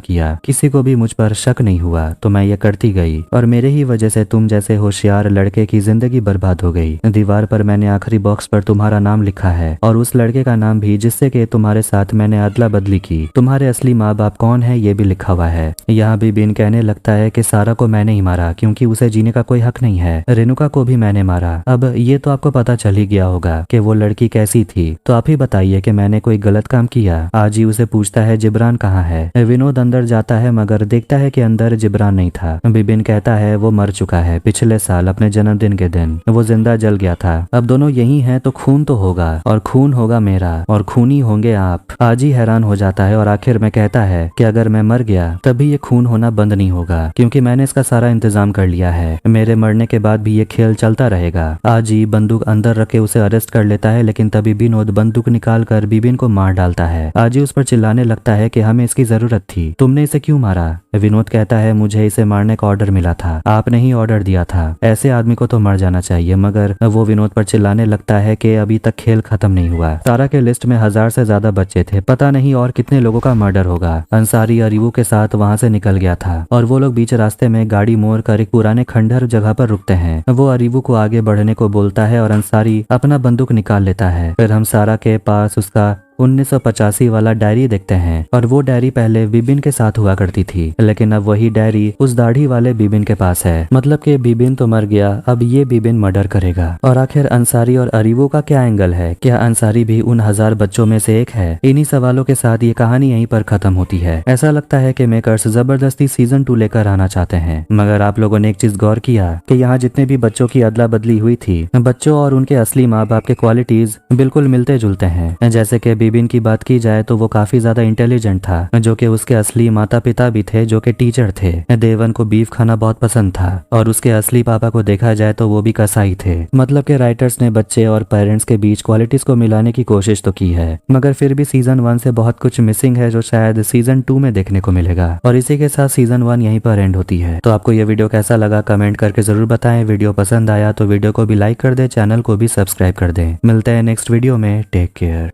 किया, किसी को भी मुझ पर शक नहीं हुआ तो मैं ये करती गई और मेरे ही वजह से तुम जैसे होशियार लड़के की जिंदगी बर्बाद हो गई। दीवार पर मैंने आखिरी बॉक्स पर तुम्हारा नाम लिखा है और उस लड़के का नाम भी जिससे कि तुम्हारे साथ मैंने अदला बदली की। तुम्हारे असली माँ बाप कौन है ये भी लिखा हुआ है। यहाँ भी बीन कहने लगता है कि सारा को मैंने ही मारा क्योंकि उसे जीने का कोई हक नहीं है। रेणुका को भी मैंने मारा। अब ये तो आपको पता चल ही गया होगा कि वो लड़की कैसी थी, तो आप ही बताइए कि मैंने कोई गलत काम किया? आज ही उसे पूछता है जिब्रान कहाँ है? विनोद अंदर जाता है मगर देखता है कि अंदर जिब्रान नहीं था। बिबिन कहता है वो मर चुका है, पिछले साल अपने जन्मदिन के दिन वो जिंदा जल गया था। अब दोनों यही हैं तो खून तो होगा और खून होगा मेरा और खूनी होंगे आप। आज ही हैरान हो जाता है और आखिर में कहता है कि अगर मैं मर गया तभी ये खून होना बंद नहीं होगा क्योंकि मैंने इसका सारा इंतजाम कर लिया है। मेरे मरने के बाद भी ये खेल चलता रहेगा। आज ही बंदूक अंदर रखे उसे अरेस्ट कर लेता है लेकिन तभी विनोद बंदूक निकाल कर बिबिन को मार डालता है। आज ही उस पर चिल्लाने लगता है कि हमें इसकी जरूरत थी, तुमने इसे क्यों मारा? विनोद कहता है मुझे इसे मारने का ऑर्डर मिला था, आपने ही ऑर्डर दिया था, ऐसे आदमी को तो मर जाना चाहिए। मगर वो विनोद पर चिल्लाने लगता है कि अभी तक खेल खत्म नहीं हुआ। सारा के लिस्ट में 1000 से ज्यादा बच्चे थे, पता नहीं और कितने लोगों का मर्डर होगा। अंसारी अरीबू के साथ वहाँ से निकल गया था और वो लोग बीच रास्ते में गाड़ी मोड़ कर एक पुराने खंडहर जगह पर रुकते हैं। वो अरीबू को आगे बढ़ने को बोलता है और अंसारी अपना बंदूक निकाल लेता है। फिर हम सारा के पास उसका 1985 वाला डायरी देखते हैं और वो डायरी पहले बिबिन के साथ हुआ करती थी, लेकिन अब वही डायरी उस दाढ़ी वाले बिबिन के पास है। मतलब कि बिबिन तो मर गया, अब ये बिबिन मर्डर करेगा। और आखिर अंसारी और अरीबो का क्या एंगल है? क्या अंसारी भी उन 1000 बच्चों में से एक है? इन्हीं सवालों के साथ ये कहानी यहीं पर खत्म होती है। ऐसा लगता है कि मेकर्स जबरदस्ती सीजन 2 लेकर आना चाहते हैं। मगर आप लोगों ने एक चीज गौर किया कि यहाँ जितने भी बच्चों की अदला बदली हुई थी, बच्चों और उनके असली माँ बाप के क्वालिटीज बिल्कुल मिलते जुलते हैं। जैसे कि बिबिन की बात की जाए तो वो काफी ज्यादा इंटेलिजेंट था, जो कि उसके असली माता पिता भी थे जो कि टीचर थे। देवन को बीफ खाना बहुत पसंद था और उसके असली पापा को देखा जाए तो वो भी कसाई थे। मतलब के राइटर्स ने बच्चे और पेरेंट्स के बीच क्वालिटीज को मिलाने की कोशिश तो की है, मगर फिर भी सीजन 1 से बहुत कुछ मिसिंग है जो शायद सीजन 2 में देखने को मिलेगा। और इसी के साथ सीजन 1 यहीं पर एंड होती है। तो आपको ये वीडियो कैसा लगा कमेंट करके जरूर बताएं। वीडियो पसंद आया तो वीडियो को भी लाइक कर दे, चैनल को भी सब्सक्राइब कर दें। मिलते हैं नेक्स्ट वीडियो में। Take care.